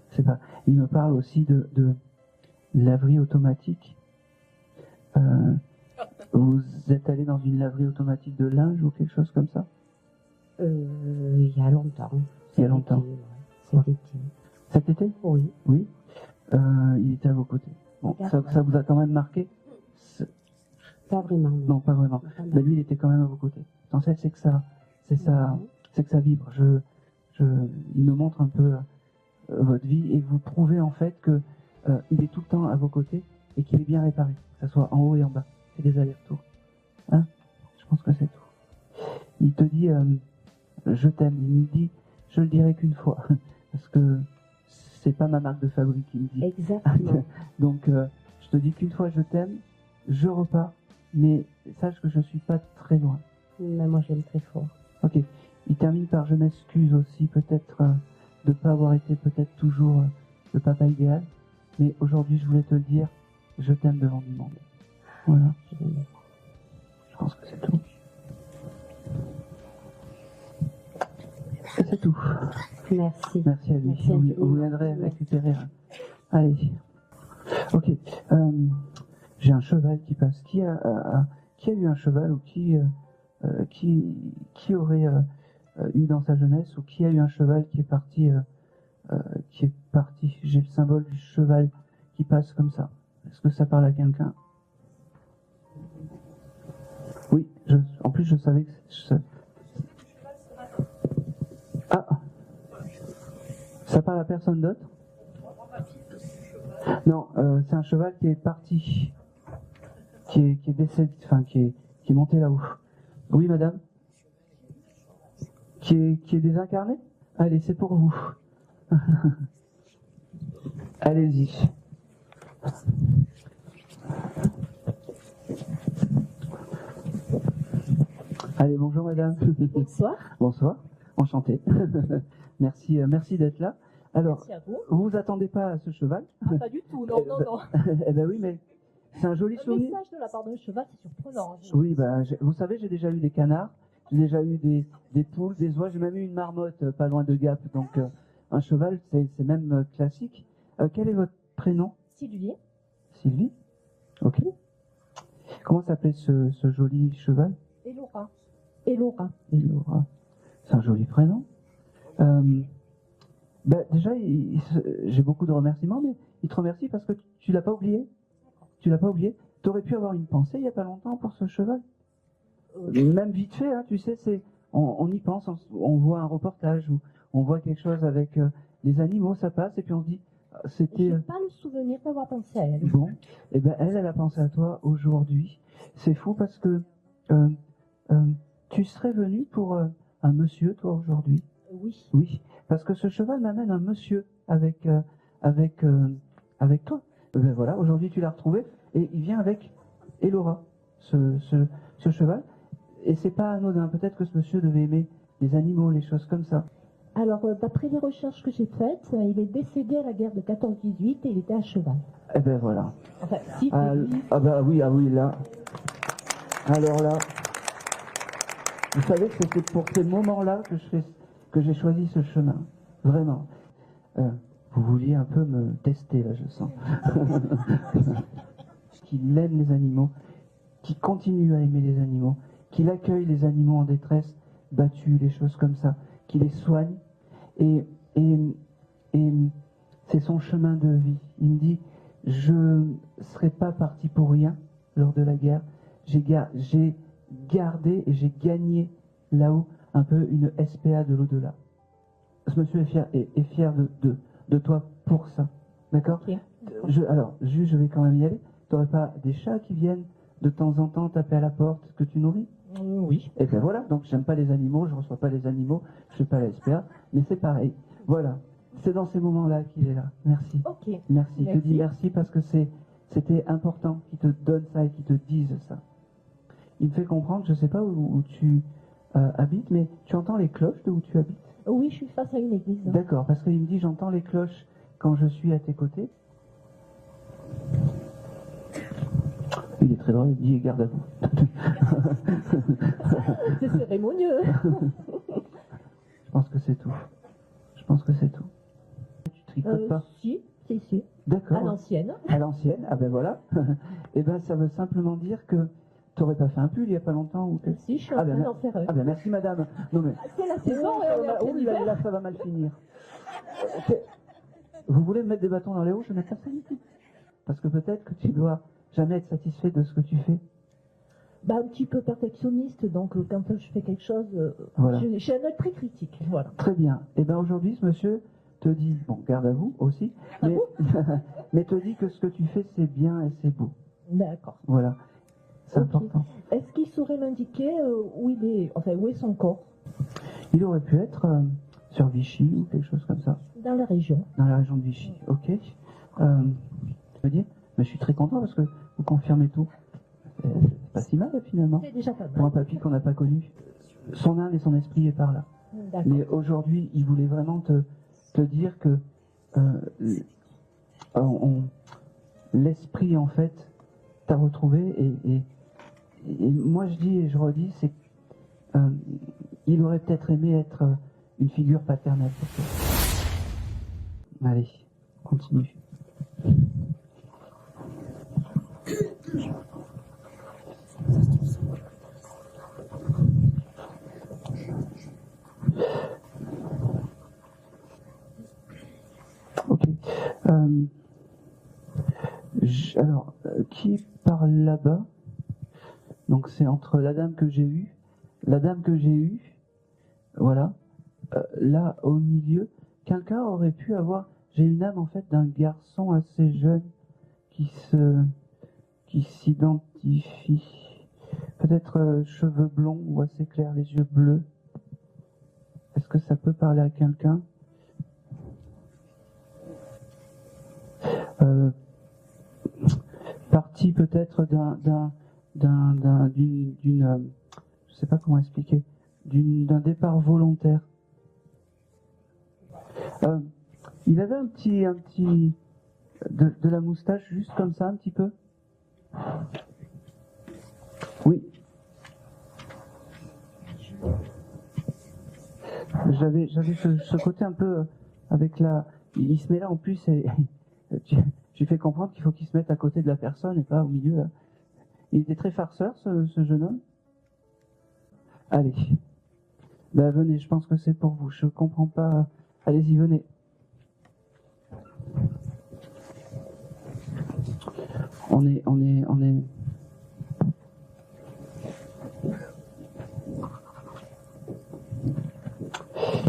B: C'est pas. Il me parle aussi de laverie automatique. Vous êtes allé dans une laverie automatique de linge ou quelque chose comme ça?
J: Il y a longtemps.
B: Il y a longtemps.
J: Cet été.
B: Cet été?
J: Oui.
B: Oui. Il était à vos côtés. Bon, ça vous a quand même marqué?
J: Pas vraiment.
B: Non, pas vraiment. Mais lui, il était quand même à vos côtés. L'essentiel, c'est que ça vibre. Il me montre un peu votre vie et vous prouvez en fait que il est tout le temps à vos côtés et qu'il est bien réparé, que ce soit en haut et en bas. C'est des allers-retours. Hein? Je pense que c'est tout. Il te dit je t'aime. Il me dit je le dirai qu'une fois parce que c'est pas ma marque de fabrique, il me dit.
J: Exactement.
B: Donc je te dis qu'une fois je t'aime, je repars, mais sache que je suis pas très loin.
J: Mais moi, j'aime très fort.
B: Ok. Il termine par je m'excuse aussi peut-être de pas avoir été peut-être toujours le papa idéal, mais aujourd'hui je voulais te le dire, je t'aime devant du monde. Voilà. Je pense que c'est tout. Et c'est tout.
J: Merci.
B: Merci à lui.
J: Merci
B: Vous viendrez récupérer. Allez. Ok. J'ai un cheval qui passe. Qui a eu un cheval ou qui aurait eu dans sa jeunesse ou qui a eu un cheval qui est parti J'ai le symbole du cheval qui passe comme ça. Est-ce que ça parle à quelqu'un? Oui, en plus je savais que Ah, ça parle à personne d'autre? Non, c'est un cheval qui est parti, qui est décédé, enfin qui est monté là-haut. Oui, madame? Qui est désincarné? Allez, c'est pour vous. Allez-y. Allez, bonjour madame.
H: Bonsoir.
B: Bonsoir, enchanté. Merci d'être là. Alors,
H: Merci à vous.
B: vous attendez pas à ce cheval?
H: Ah, pas du tout, non, non, non.
B: Eh ben oui, mais c'est un joli
H: Un
B: souvenir.
H: message de la part d'un cheval, c'est surprenant.
B: Oui, vous savez, j'ai déjà eu des canards, j'ai déjà eu des poules, des oies, j'ai même eu une marmotte pas loin de Gap. Donc, un cheval, c'est même classique. Quel est votre prénom?
H: Sylvie.
B: Sylvie? Ok. Comment s'appelait ce joli cheval?
H: Elora. Elora.
B: Elora. C'est un joli prénom. Déjà, j'ai beaucoup de remerciements, mais il te remercie parce que tu l'as pas oublié. Tu l'as pas oublié. Tu aurais pu avoir une pensée il y a pas longtemps pour ce cheval. Même vite fait, hein, tu sais, on y pense, on voit un reportage ou on voit quelque chose avec les animaux, ça passe et puis on se dit, c'était.
H: Je n'ai pas le souvenir d'avoir pensé à elle.
B: Bon, et elle a pensé à toi aujourd'hui. C'est fou parce que tu serais venu pour un monsieur, toi, aujourd'hui.
H: Oui.
B: Oui, parce que ce cheval m'amène un monsieur avec toi. Voilà, aujourd'hui tu l'as retrouvé et il vient avec Elora, ce cheval. Et c'est pas anodin, peut-être que ce monsieur devait aimer les animaux, les choses comme ça.
H: Alors, d'après les recherches que j'ai faites, il est décédé à la guerre de 14-18 et il était à cheval.
B: Eh ben voilà.
H: Enfin, si, c'est lui.
B: Oui, là. Alors là, vous savez que c'était pour ces moments-là que j'ai choisi ce chemin. Vraiment. Vous vouliez un peu me tester, là, je sens. Qu'il aime les animaux, qu'il continue à aimer les animaux, qu'il accueille les animaux en détresse, battus, les choses comme ça, qu'il les soigne. Et c'est son chemin de vie. Il me dit, je ne serais pas parti pour rien lors de la guerre. J'ai gardé et j'ai gagné là-haut un peu une SPA de l'au-delà. Ce monsieur est fier de toi pour ça. D'accord ?
H: Okay.
B: Alors, je vais quand même y aller. T'aurais pas des chats qui viennent de temps en temps taper à la porte que tu nourris?
K: Oui.
B: Et bien voilà, donc j'aime pas les animaux, je reçois pas les animaux, je suis pas la SPA, mais c'est pareil. Voilà, c'est dans ces moments-là qu'il est là. Merci.
K: Ok.
B: Merci. Je te
K: Merci.
B: dis merci parce que c'était important qu'ils te donnent ça et qu'ils te disent ça. Il me fait comprendre, je sais pas où tu habites, mais tu entends les cloches de où tu habites?
K: Oui, je suis face à une église.
B: D'accord, parce qu'il me dit j'entends les cloches quand je suis à tes côtés. Il est très drôle, il dit garde à vous.
K: C'est cérémonieux.
B: Je pense que c'est tout. Je pense que c'est tout. Tu tricotes pas?
K: Si.
B: D'accord.
K: À l'ancienne.
B: À l'ancienne, ah ben voilà. Et ben ça veut simplement dire que tu n'aurais pas fait un pull il y a pas longtemps ou quelque...
K: Si, je suis en train d'en faire un.
B: Ah ben merci madame. Non mais...
K: C'est la saison et on est en plein hiver.
B: Là ça va mal finir. Vous voulez me mettre des bâtons dans les roues? Je n'ai pas ça du tout. Parce que peut-être que tu dois jamais être satisfait de ce que tu fais.
K: Bah, un petit peu perfectionniste, donc quand je fais quelque chose,
B: Voilà.
K: j'ai un œil très critique. Voilà.
B: Très bien. Et bien aujourd'hui, ce monsieur te dit, bon, garde à vous aussi, mais, mais te dit que ce que tu fais, c'est bien et c'est beau.
K: D'accord.
B: Voilà. C'est
K: Ok.
B: important.
K: Est-ce qu'il saurait m'indiquer où est son corps?
B: Il aurait pu être sur Vichy ou quelque chose comme ça.
K: Dans la région.
B: Dans la région de Vichy. Ok. Je veux dire, mais je suis très content parce que vous confirmez tout. C'est pas si mal finalement.
K: C'est déjà pas
B: Pour un
K: mal.
B: papy qu'on n'a pas connu. Son âme et son esprit est par là.
K: D'accord.
B: Mais aujourd'hui, il voulait vraiment te dire que l'esprit, en fait, t'a retrouvé. Et moi, je dis et je redis, c'est qu'il aurait peut-être aimé être une figure paternelle pour toi. Allez, continue. Ok. Alors, qui parle là-bas? Donc c'est entre la dame que j'ai eue, voilà. Là au milieu, quelqu'un aurait pu avoir. J'ai une âme en fait d'un garçon assez jeune qui s'identifie. Peut-être cheveux blonds ou assez clairs, les yeux bleus. Est-ce que ça peut parler à quelqu'un? Partie peut-être d'une, je sais pas comment expliquer, d'un départ volontaire. Il avait un petit de la moustache juste comme ça un petit peu. Oui. J'avais ce côté un peu avec la. Il se met là en plus et tu fais comprendre qu'il faut qu'il se mette à côté de la personne et pas au milieu là. Il était très farceur ce jeune homme. Allez. Ben venez, je pense que c'est pour vous. Je comprends pas. Allez-y, venez. On est.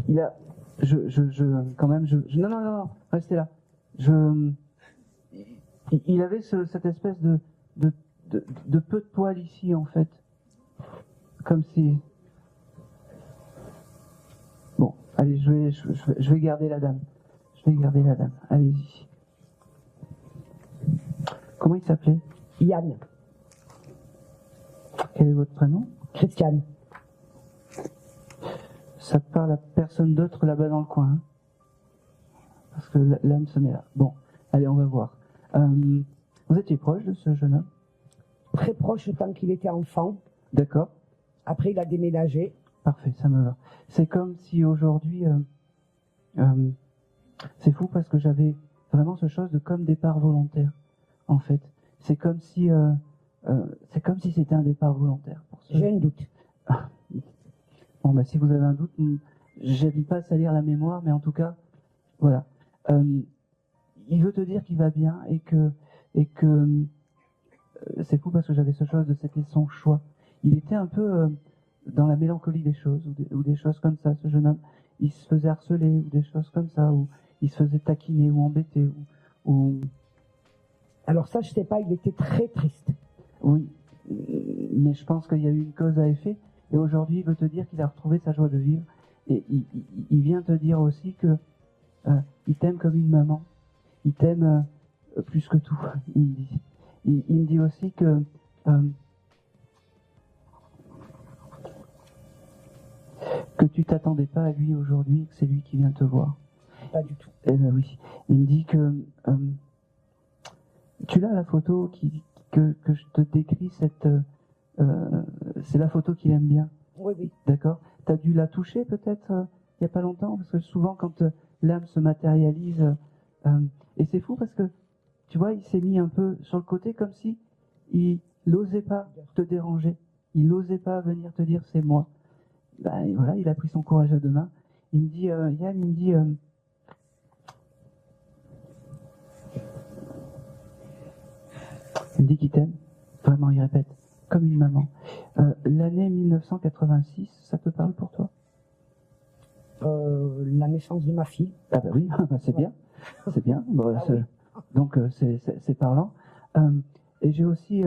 B: Il a. Quand même, non, restez là. Il avait cette espèce de peu de poils ici, en fait. Comme si. Bon, allez, je vais garder la dame. Allez-y. Comment il s'appelait?
G: Yann.
B: Quel est votre prénom?
G: Christiane.
B: Ça parle à personne d'autre là-bas dans le coin. Hein, parce que l'âme se met là. Bon, allez, on va voir. Vous étiez proche de ce jeune homme?
G: Très proche tant qu'il était enfant.
B: D'accord.
G: Après, il a déménagé.
B: Parfait, ça me va. C'est comme si aujourd'hui... c'est fou parce que j'avais vraiment ce chose de comme départ volontaire, en fait. C'est comme si c'était un départ volontaire.
G: J'ai un doute.
B: Bon, bah, si vous avez un doute, j'aime pas salir la mémoire, mais en tout cas, voilà. Il veut te dire qu'il va bien et que c'est fou parce que j'avais ce chose de c'était son choix. Il était un peu dans la mélancolie des choses ou des choses comme ça, ce jeune homme. Il se faisait harceler ou des choses comme ça, ou il se faisait taquiner ou embêter ou
G: Alors ça, je sais pas, il était très triste.
B: Oui, mais je pense qu'il y a eu une cause à effet, et aujourd'hui il veut te dire qu'il a retrouvé sa joie de vivre, et il vient te dire aussi que il t'aime comme une maman, il t'aime plus que tout, il me dit. Il me dit aussi que tu t'attendais pas à lui aujourd'hui, que c'est lui qui vient te voir.
G: Pas du tout.
B: Eh ben oui, il me dit que tu l'as la photo que je te décris, c'est la photo qu'il aime bien.
G: Oui, oui.
B: D'accord. T'as dû la toucher peut-être il y a pas longtemps, parce que souvent quand l'âme se matérialise, et c'est fou parce que tu vois, il s'est mis un peu sur le côté comme si il n'osait pas te déranger, il n'osait pas venir te dire c'est moi. Ben, et voilà, il a pris son courage à deux mains. Il me dit, Yann, il me dit, qu'il t'aime. Vraiment, il répète, comme une maman. L'année 1986, ça te parle pour toi?
G: La naissance de ma fille.
B: Ah bah oui, c'est bien, c'est bien. Bon,
G: Ah oui.
B: Donc c'est parlant. Et j'ai aussi,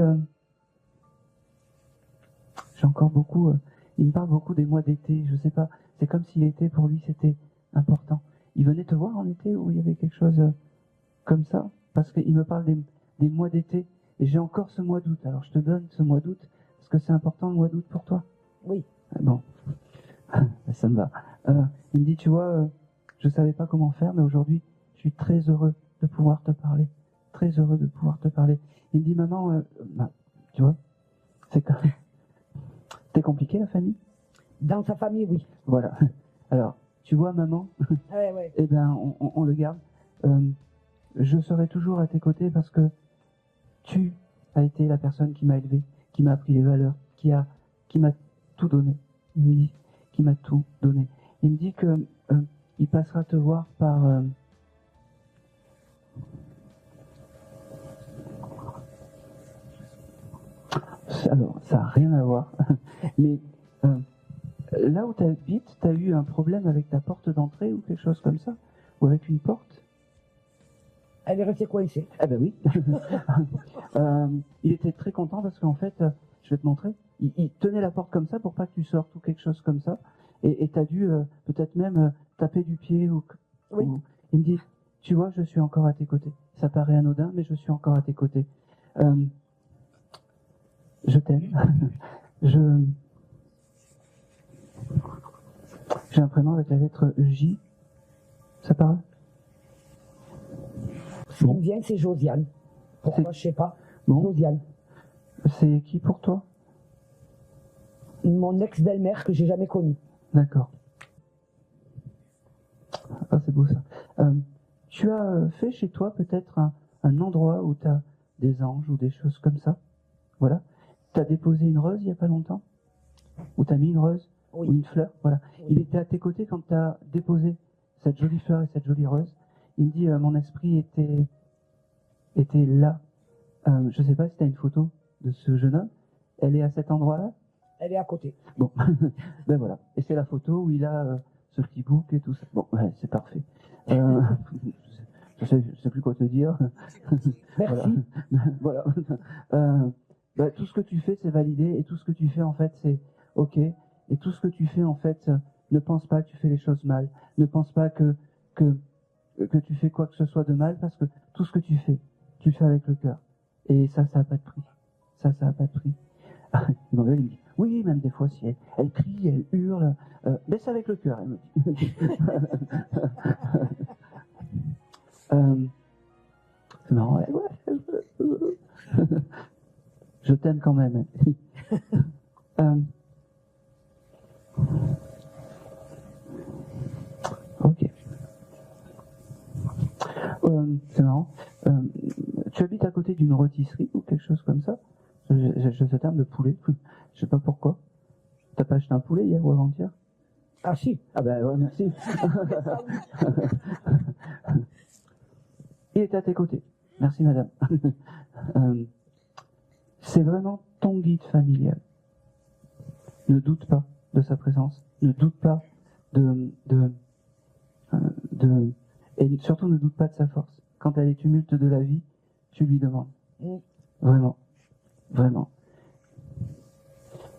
B: j'ai encore beaucoup. Il me parle beaucoup des mois d'été. Je sais pas. C'est comme si l'été pour lui c'était important. Il venait te voir en été où il y avait quelque chose comme ça, parce qu'il me parle des mois d'été. Et j'ai encore ce mois d'août. Alors je te donne ce mois d'août parce que c'est important le mois d'août pour toi.
G: Oui.
B: Bon, ça me va. Il me dit, tu vois, je savais pas comment faire, mais aujourd'hui, je suis très heureux de pouvoir te parler. Très heureux de pouvoir te parler. Il me dit, maman, tu vois, c'est compliqué la famille?
G: Dans sa famille, oui.
B: Voilà. Alors, tu vois, maman,
G: Ouais.
B: eh ben, on le garde. Je serai toujours à tes côtés parce que tu as été la personne qui m'a élevé, qui m'a appris les valeurs, qui m'a tout donné. Il me dit, qui m'a tout donné. Il me dit que il passera te voir par alors ça n'a rien à voir, mais là où tu habites, tu as eu un problème avec ta porte d'entrée ou quelque chose comme ça, ou avec une porte?
G: Elle est restée coincée.
B: Ah ben oui. Il était très content parce qu'en fait, je vais te montrer, il tenait la porte comme ça pour pas que tu sortes ou quelque chose comme ça. Et tu as dû peut-être même taper du pied.
G: Oui.
B: Il me dit, tu vois, je suis encore à tes côtés. Ça paraît anodin, mais je suis encore à tes côtés. Je t'aime. J'ai un prénom avec la lettre J. Ça parle?
G: Ce qui me vient, c'est Josiane. Pourquoi, je sais pas.
B: Bon.
G: Josiane.
B: C'est qui pour toi?
G: Mon ex-belle-mère que j'ai jamais connue.
B: D'accord. Ah, c'est beau ça. Tu as fait chez toi peut-être un endroit où tu as des anges ou des choses comme ça? Voilà. Tu as déposé une rose il n'y a pas longtemps? Ou tu as mis une rose?
G: Oui.
B: Ou une fleur? Voilà.
G: Oui.
B: Il était à tes côtés quand tu as déposé cette jolie fleur et cette jolie rose. Il me dit, mon esprit était là. Je ne sais pas si tu as une photo de ce jeune homme. Elle est à cet endroit-là?
G: Elle est à côté.
B: Bon, ben voilà. Et c'est la photo où il a ce petit bouc et tout ça. Bon, ouais, c'est parfait. Je sais plus quoi te dire.
G: Merci.
B: Voilà. Ben, tout ce que tu fais, c'est validé. Et tout ce que tu fais, en fait, c'est OK. Et tout ce que tu fais, en fait, ne pense pas que tu fais les choses mal. Ne pense pas que tu fais quoi que ce soit de mal, parce que tout ce que tu fais avec le cœur. Et ça n'a pas de prix. Ça n'a pas de prix. Il m'engueule, il me dit, oui, même des fois, si elle crie, elle hurle, mais c'est avec le cœur, elle me dit. C'est marrant, ouais. Je t'aime quand même. Ok. C'est marrant. Tu habites à côté d'une rôtisserie ou quelque chose comme ça? J'ai ce terme de poulet. Je sais pas pourquoi. T'as pas acheté un poulet hier ou avant-hier?
G: Ah si.
B: Ah ben ouais, merci. Il est à tes côtés. Merci madame. C'est vraiment ton guide familial. Ne doute pas de sa présence. Ne doute pas et surtout ne doute pas de sa force. Quand t'as les tumultes de la vie, tu lui demandes.
G: Mm.
B: Vraiment. Vraiment.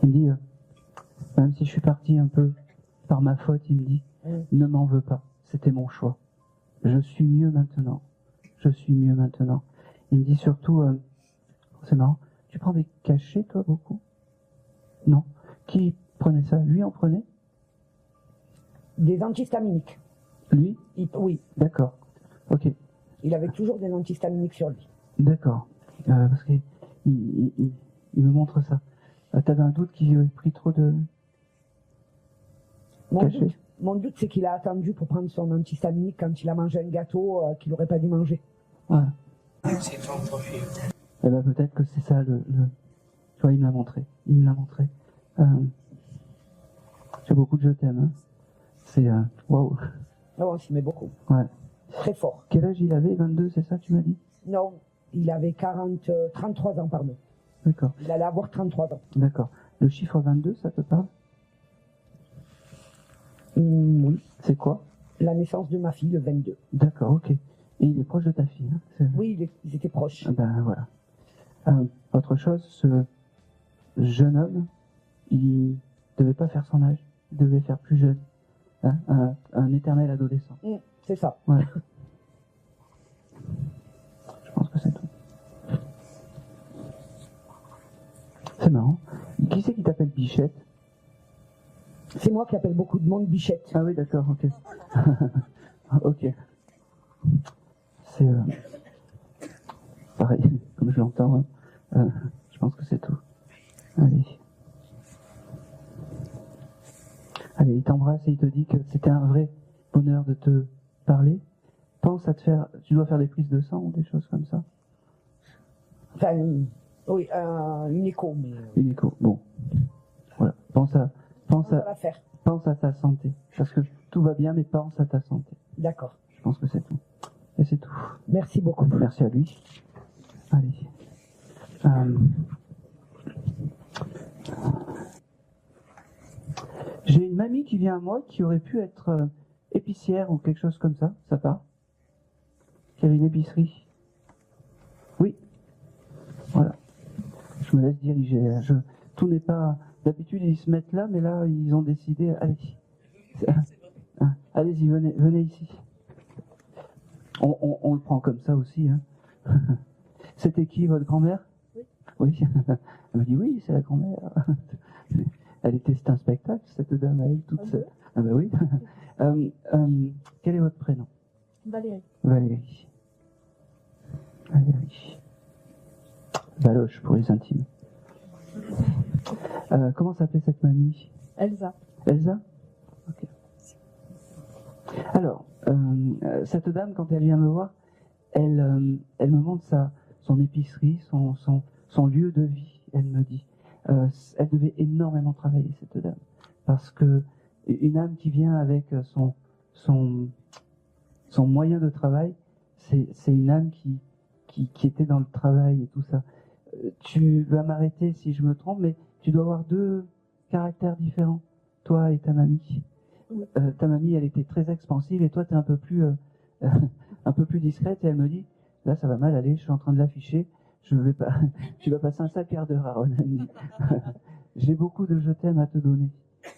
B: Il me dit, même si je suis parti un peu par ma faute, il me dit, ne m'en veux pas, c'était mon choix. Je suis mieux maintenant. Je suis mieux maintenant. Il me dit surtout, c'est marrant, tu prends des cachets, toi, beaucoup? Non. Qui prenait ça? Lui en prenait?
G: Des antihistaminiques.
B: Lui?
G: Oui.
B: D'accord. Ok.
G: Il avait toujours des antihistaminiques sur lui.
B: D'accord. Parce qu'il il me montre ça. T'avais un doute qu'il ait pris trop de cachets?
G: Mon doute, c'est qu'il a attendu pour prendre son antihistaminique quand il a mangé un gâteau qu'il n'aurait pas dû manger.
B: Ouais. Eh ben, peut-être que c'est ça le... Tu vois, il me l'a montré. Il me l'a montré. J'ai beaucoup de je t'aime. Hein. C'est... Waouh.
G: Non, on s'y met beaucoup.
B: Ouais.
G: Très fort.
B: Quel âge il avait? 22, c'est ça, tu m'as dit?
G: Non, il avait 33 ans, pardon.
B: D'accord.
G: Il allait avoir 33 ans.
B: D'accord. Le chiffre 22, ça te parle?
G: Oui.
B: C'est quoi?
G: La naissance de ma fille, le 22.
B: D'accord, ok. Et il est proche de ta fille, hein?
G: Oui, ils étaient proches.
B: Ben voilà. Autre chose, ce jeune homme, il devait pas faire son âge, il devait faire plus jeune. Hein? Un éternel adolescent.
G: C'est ça.
B: Ouais. Je pense que c'est tout. C'est marrant. Qui c'est qui t'appelle Bichette?
G: C'est moi qui appelle beaucoup de monde Bichette.
B: Ah oui, d'accord, ok. Ok. C'est pareil, comme je l'entends. Hein. Je pense que c'est tout. Allez. Allez, il t'embrasse et il te dit que c'était un vrai bonheur de te parler. Pense à te faire... Tu dois faire des prises de sang ou des choses comme ça?
G: Enfin, oui, une écho, mais...
B: Une écho, bon. Voilà. Pense à
G: la faire.
B: Pense à ta santé. Parce que tout va bien, mais pense à ta santé.
G: D'accord.
B: Je pense que c'est tout. Et c'est tout.
G: Merci beaucoup.
B: Merci à lui. Allez. J'ai une mamie qui vient à moi qui aurait pu être épicière ou quelque chose comme ça. Ça part? Qui avait une épicerie. Oui. Voilà. Je me laisse diriger. Tout n'est pas... D'habitude, ils se mettent là, mais là, ils ont décidé... Allez. Allez-y, venez ici. On le prend comme ça aussi. Hein. C'était qui, votre grand-mère? Oui. Elle m'a dit, oui, c'est la grand-mère. Elle était, c'était un spectacle, cette dame, elle, toute seule. Ah bah oui. Quel est votre prénom?
C: Valérie.
B: Valérie. Valoche pour les intimes. Comment s'appelait cette mamie?
C: Elsa.
B: Elsa? Ok. Alors, cette dame, quand elle vient me voir, elle me montre son épicerie, son lieu de vie. Elle me dit, elle devait énormément travailler, cette dame, parce que une âme qui vient avec son moyen de travail, c'est une âme qui était dans le travail et tout ça. Tu vas m'arrêter si je me trompe, mais tu dois avoir deux caractères différents, toi et ta mamie.
C: Oui.
B: Ta mamie, elle était très expansive et toi, tu es un peu plus discrète. Et elle me dit, là, ça va mal aller, je suis en train de l'afficher. Tu vas passer un sale quart d'heure, Aaron. Elle me dit. J'ai beaucoup de je t'aime à te donner.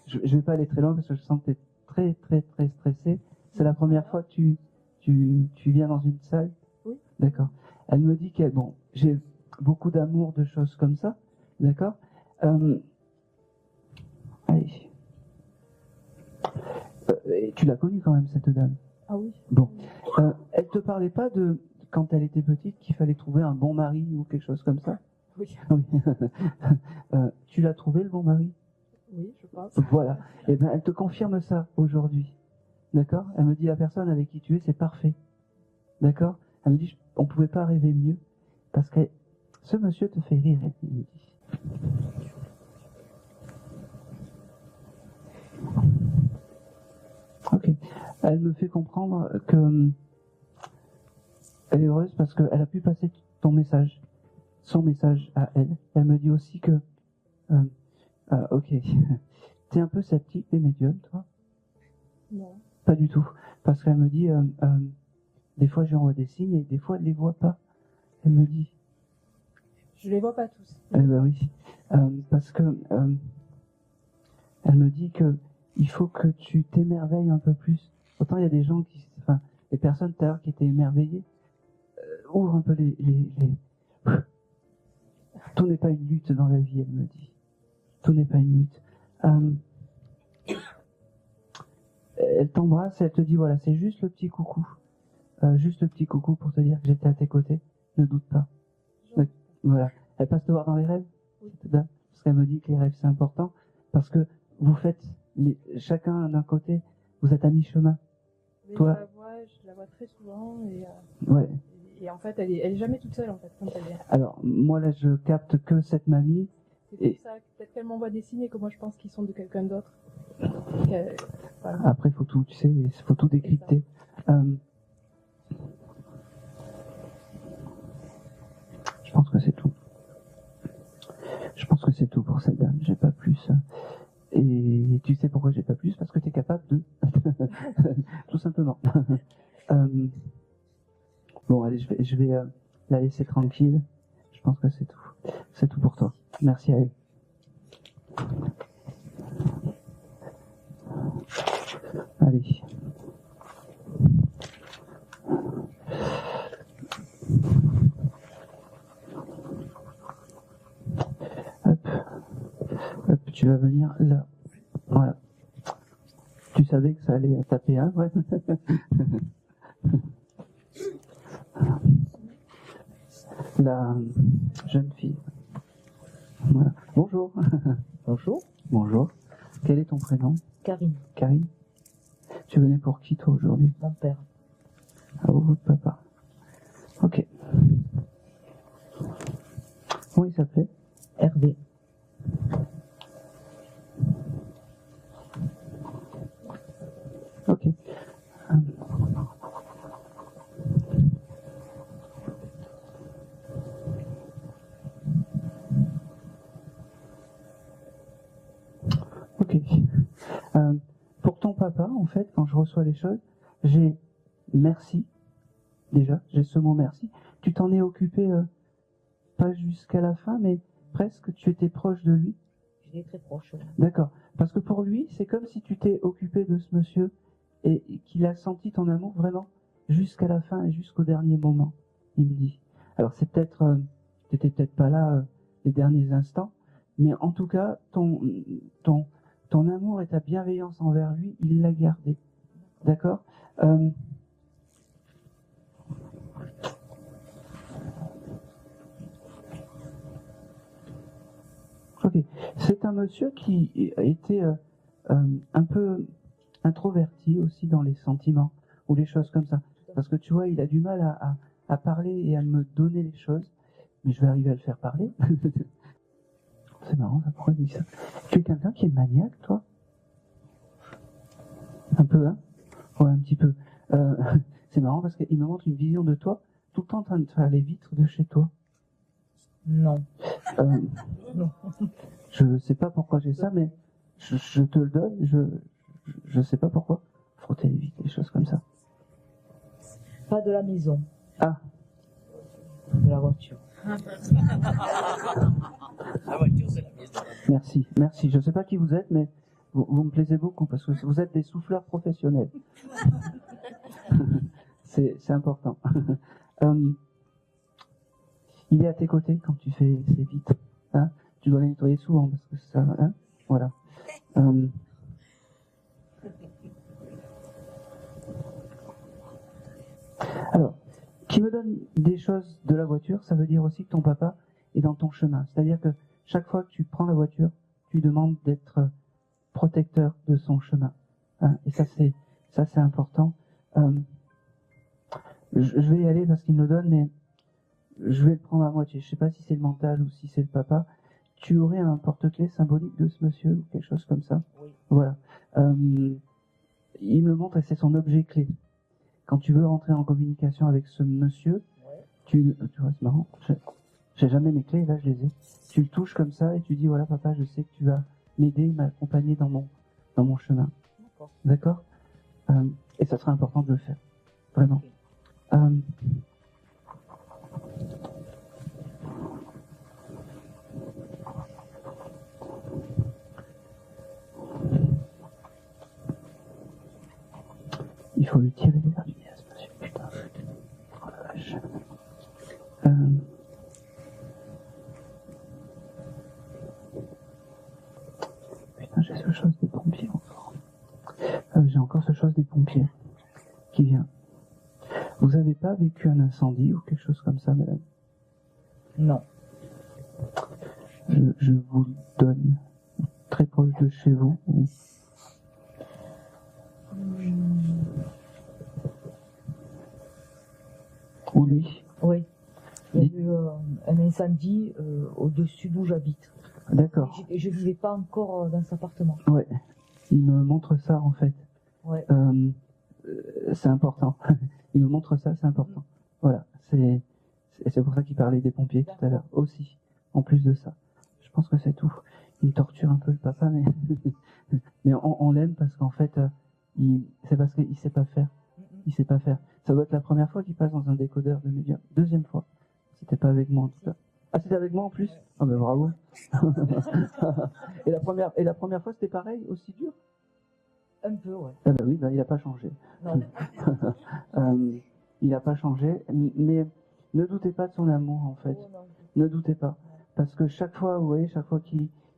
B: Je vais pas aller très loin parce que je sens que tu es très, très, très stressée. C'est la première fois que tu viens dans une salle?
C: Oui. D'accord.
B: Elle me dit j'ai beaucoup d'amour, de choses comme ça. D'accord? Allez. Et tu l'as connue quand même, cette dame?
C: Ah oui.
B: Bon. Elle te parlait pas de, quand elle était petite, qu'il fallait trouver un bon mari ou quelque chose comme ça?
C: Oui.
B: Oui. Tu l'as trouvé, le bon mari?
C: Oui, je pense.
B: Voilà. Et ben, elle te confirme ça aujourd'hui. D'accord? Elle me dit, la personne avec qui tu es, c'est parfait. D'accord? Elle me dit, on pouvait pas rêver mieux. Parce que ce monsieur te fait rire, elle me dit. Ok. Elle me fait comprendre que elle est heureuse parce qu'elle a pu passer ton message, son message à elle. Elle me dit aussi que, ok, t'es un peu sceptique des médiums, toi?
C: Non.
B: Pas du tout. Parce qu'elle me dit, des fois je lui envoie des signes et des fois elle les voit pas. elle me dit.
F: Je les vois pas tous.
B: Eh ben oui. Parce que elle me dit que il faut que tu t'émerveilles un peu plus. Autant il y a des gens enfin, les personnes tout à l'heure qui étaient émerveillées, ouvrent un peu les... Tout n'est pas une lutte dans la vie, elle me dit. Tout n'est pas une lutte. Elle t'embrasse, elle te dit voilà, c'est juste le petit coucou. Juste le petit coucou pour te dire que j'étais à tes côtés. Ne doute pas. Voilà. Elle passe te voir dans les rêves. Parce qu'elle me dit que les rêves c'est important. Parce que vous faites chacun d'un côté, vous êtes à mi-chemin. Toi.
F: Je la vois très souvent
B: Ouais.
F: et en fait elle est jamais toute seule en fait quand elle vient.
B: Alors moi là je capte que cette mamie.
F: C'est pour ça, peut-être qu'elle m'envoie des signes et que moi je pense qu'ils sont de quelqu'un d'autre. Voilà.
B: Après faut tout, tu sais, faut tout décrypter. Je pense que c'est tout. Je pense que c'est tout pour cette dame. J'ai pas plus. Et tu sais pourquoi j'ai pas plus? Parce que tu es capable de. Tout simplement. Bon, allez, je vais la laisser tranquille. Je pense que c'est tout. C'est tout pour toi. Merci à elle. Allez. Hop, tu vas venir là. Voilà. Tu savais que ça allait taper un, ouais. La jeune fille. Voilà. Bonjour.
G: Bonjour.
B: Bonjour. Quel est ton prénom?
G: Karine.
B: Karine. Tu venais pour qui toi aujourd'hui?
G: Mon père.
B: Ah, votre papa. Ok. Comment il s'appelait?
G: Hervé.
B: Ok. Ok. Pour ton papa, en fait, quand je reçois les choses, j'ai merci. Déjà, j'ai ce mot merci. Tu t'en es occupé, pas jusqu'à la fin, mais presque, tu étais proche de lui.
G: Il est très proche. Ouais.
B: D'accord. Parce que pour lui, c'est comme si tu t'es occupé de ce monsieur et qu'il a senti ton amour vraiment jusqu'à la fin et jusqu'au dernier moment, il me dit. Alors c'est peut-être, t'étais peut-être pas là les derniers instants, mais en tout cas, ton amour et ta bienveillance envers lui, il l'a gardé. D'accord? Ok. C'est un monsieur qui était un peu introverti aussi dans les sentiments ou les choses comme ça. Parce que tu vois, il a du mal à parler et à me donner les choses, mais je vais arriver à le faire parler. C'est marrant, ça, pourquoi il dit ça? Tu es quelqu'un qui est maniaque, toi? Un peu, hein? Ouais, un petit peu. C'est marrant parce qu'il me montre une vision de toi tout le temps en train de faire les vitres de chez toi.
G: Non.
B: Non. Je sais pas pourquoi j'ai ça, mais je te le donne, je sais pas pourquoi. Frotter les vitres, des choses comme ça.
G: Pas de la maison.
B: Ah.
G: De la voiture.
L: La voiture, c'est la maison.
B: Merci, merci. Je sais pas qui vous êtes, mais vous me plaisez beaucoup parce que vous êtes des souffleurs professionnels. C'est important. Il est à tes côtés quand tu fais ces vitres. Hein, tu dois les nettoyer souvent parce que ça, hein, voilà. Alors, qui me donne des choses de la voiture, ça veut dire aussi que ton papa est dans ton chemin. C'est-à-dire que chaque fois que tu prends la voiture, tu demandes d'être protecteur de son chemin. Hein, et ça c'est important. Je vais y aller parce qu'il me le donne, mais je vais le prendre à moitié. Je sais pas si c'est le mental ou si c'est le papa. Tu aurais un porte-clés symbolique de ce monsieur ou quelque chose comme ça?
G: Oui.
B: Voilà. Il me le montre et c'est son objet clé. Quand tu veux rentrer en communication avec ce monsieur,
G: Ouais.
B: tu vois, c'est marrant. J'ai jamais mes clés, là je les ai. Tu le touches comme ça et tu dis voilà papa, je sais que tu vas m'aider, m'accompagner dans mon chemin. D'accord? Et ça sera important de le faire. Vraiment.
G: Okay.
B: faut le tirer les verres du nez, ce monsieur. Putain. Oh la vache. Putain, j'ai ce chose des pompiers encore. J'ai encore ce chose des pompiers qui vient. Vous avez pas vécu un incendie ou quelque chose comme ça, madame?
K: Non.
B: Je vous le donne. Très proche de chez vous ou... Ou lui?
K: Oui. Il y a eu un incendie au-dessus d'où j'habite.
B: D'accord.
K: Je vivais pas encore dans cet appartement.
B: Ouais. Il me montre ça en fait.
K: Ouais.
B: C'est important. Il me montre ça, c'est important. Voilà. C'est pour ça qu'il parlait des pompiers tout à l'heure aussi. En plus de ça. Je pense que c'est tout. Il me torture un peu le papa, mais mais on l'aime parce qu'en fait, c'est parce qu'il sait pas faire. Il sait pas faire. Ça doit être la première fois qu'il passe dans un décodeur de médium. Deuxième fois. C'était pas avec moi en tout cas. Ah, c'était avec moi en plus? Ah ben bravo. et la première fois c'était pareil, aussi dur?
K: Un peu, ouais.
B: Ah ben oui, ben il a pas changé.
K: Non.
B: Il a pas changé, mais ne doutez pas de son amour en fait.
K: Oh, non.
B: Ne doutez pas. Parce que chaque fois, vous voyez, chaque fois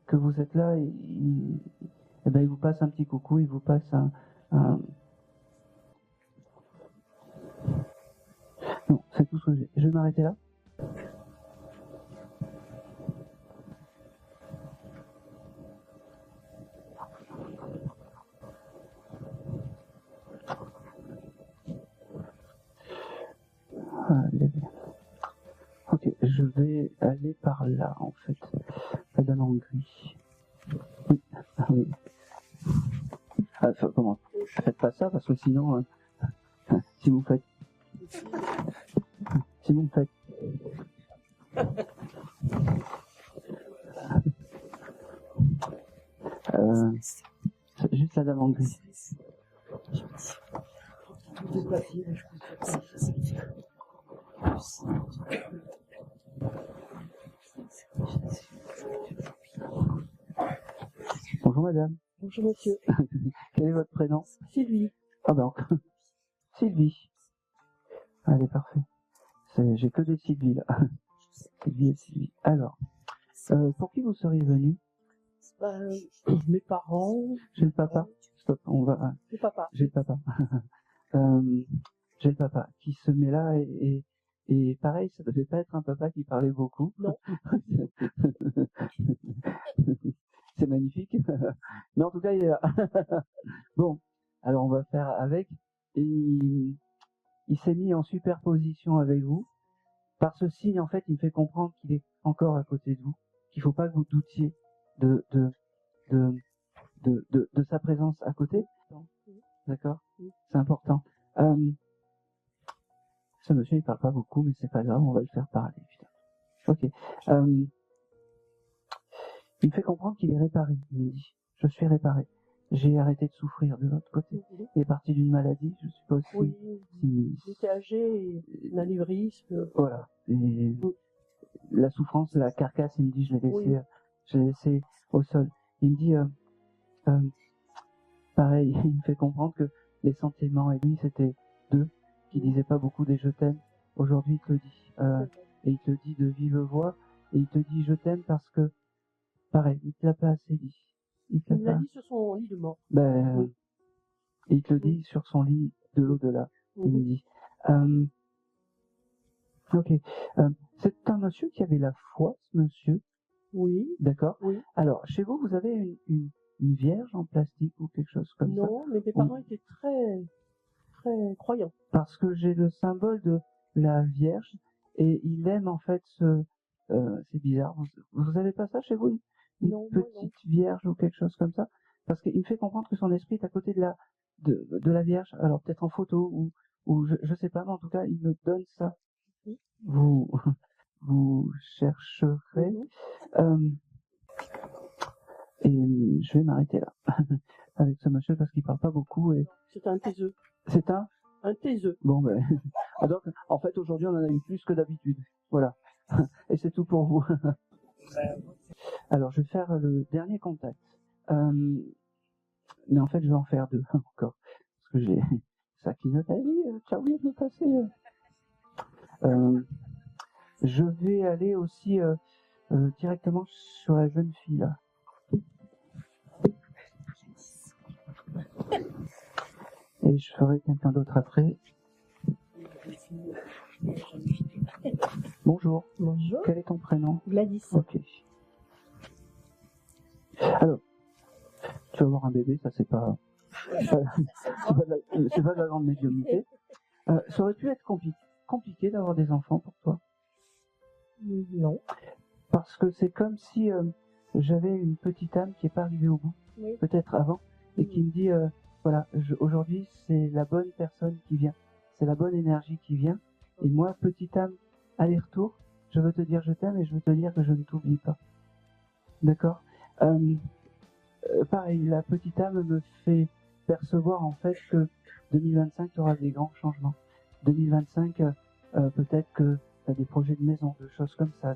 B: que vous êtes là, eh ben, il vous passe un petit coucou, il vous passe un... Non, c'est tout ce que j'ai. Je vais m'arrêter là. Allez. Ok, je vais aller par là, en fait. Madame en gris. Oui, ah oui. Ah, comment? Faites pas ça, parce que sinon, si vous me faites... juste la dame en gris. Bonjour madame.
K: Bonjour monsieur.
B: Quel est votre prénom?
K: Sylvie.
B: Ah ben, Sylvie. Allez, parfait. J'ai que des Sylvie là. Sylvie et Sylvie. Alors, pour qui vous seriez venu?
K: Mes parents.
B: J'ai le papa. Stop, on va...
K: Le papa.
B: J'ai le papa. J'ai le papa qui se met là et pareil, ça devait pas être un papa qui parlait beaucoup.
K: Non.
B: C'est magnifique. Mais en tout cas, il est là. Bon, alors on va faire avec. Et il s'est mis en superposition avec vous. Par ce signe, en fait, il me fait comprendre qu'il est encore à côté de vous, qu'il faut pas que vous doutiez de sa présence à côté. D'accord? C'est important. Ce monsieur, il parle pas beaucoup, mais c'est pas grave, on va le faire parler, putain. Ok. Il me fait comprendre qu'il est réparé. Il me dit, je suis réparé. J'ai arrêté de souffrir de l'autre côté. Il est parti d'une maladie, je suppose.
K: Oui. J'étais âgé, et un anévrisme.
B: Voilà. Et la souffrance de la carcasse, il me dit, je l'ai laissé au sol. Il me dit, pareil, il me fait comprendre que les sentiments et lui, c'était deux, qui disaient pas beaucoup des je t'aime. Aujourd'hui, il te le dit. Et il te dit de vive voix, et il te dit je t'aime parce que, pareil, il te l'a pas assez dit. Il me l'a
K: dit sur son lit de mort.
B: Et il te le dit sur son lit de l'au-delà. Il me dit. Ok. C'est un monsieur qui avait la foi, ce monsieur.
K: Oui.
B: D'accord.
K: Oui.
B: Alors, chez vous, vous avez une vierge en plastique ou quelque chose comme ça?
K: Non, mais mes parents étaient très, très croyants.
B: Parce que j'ai le symbole de la vierge et il aime en fait c'est bizarre. Vous avez pas ça chez vous? Une petite vierge ou quelque chose comme ça? Parce qu'il me fait comprendre que son esprit est à côté de la vierge. Alors peut-être en photo ou je sais pas, mais en tout cas, il me donne ça. Vous chercherez. Et je vais m'arrêter là avec ce monsieur parce qu'il parle pas beaucoup et.
K: C'est un taiseux.
B: C'est un
K: taiseux.
B: Bon ben. Donc en fait aujourd'hui on en a eu plus que d'habitude. Voilà. Et c'est tout pour vous. Alors je vais faire le dernier contact. Mais en fait je vais en faire deux encore parce que ça clignote. Oui, tu as oublié de me passer. Je vais aller aussi directement sur la jeune fille là. Et je ferai quelqu'un d'autre après. Bonjour.
H: Bonjour.
B: Quel est ton prénom?
H: Gladys.
B: Ok. Alors, tu vas avoir un bébé, ça c'est pas de la grande médiumnité. Ça aurait pu être compliqué d'avoir des enfants pour toi?
H: Non.
B: Parce que c'est comme si j'avais une petite âme qui n'est pas arrivée au bout,
H: Oui.
B: peut-être avant, et qui me dit, voilà, aujourd'hui c'est la bonne personne qui vient, c'est la bonne énergie qui vient, et moi, petite âme, aller-retour, je veux te dire je t'aime et je veux te dire que je ne t'oublie pas. D'accord? Pareil, la petite âme me fait percevoir en fait que 2025 tu auras des grands changements. 2025, peut-être que tu as des projets de maison, de choses comme ça,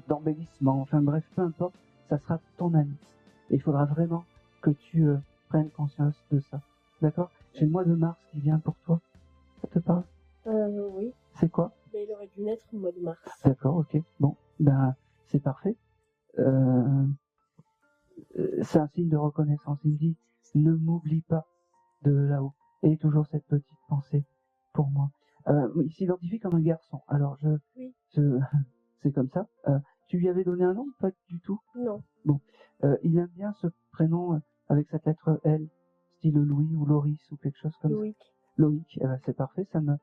B: d'embellissement, enfin bref, peu importe, ça sera ton année. Et il faudra vraiment que tu prennes conscience de ça. D'accord? J'ai le mois de mars qui vient pour toi. Ça te parle?
H: Oui.
B: C'est quoi?
H: Mais il aurait dû naître au mois de mars.
B: D'accord, ok. Bon, ben, c'est parfait. C'est un signe de reconnaissance. Il me dit, ne m'oublie pas de là-haut. Et toujours cette petite pensée pour moi. Il s'identifie comme un garçon. Alors,
H: Oui.
B: c'est comme ça. Tu lui avais donné un nom? Pas du tout?
H: Non.
B: Bon. Il aime bien ce prénom avec cette lettre L, style Louis ou Loris ou quelque chose comme
H: Loïc.
B: ça. Loïc. Eh ben, c'est parfait. Ça me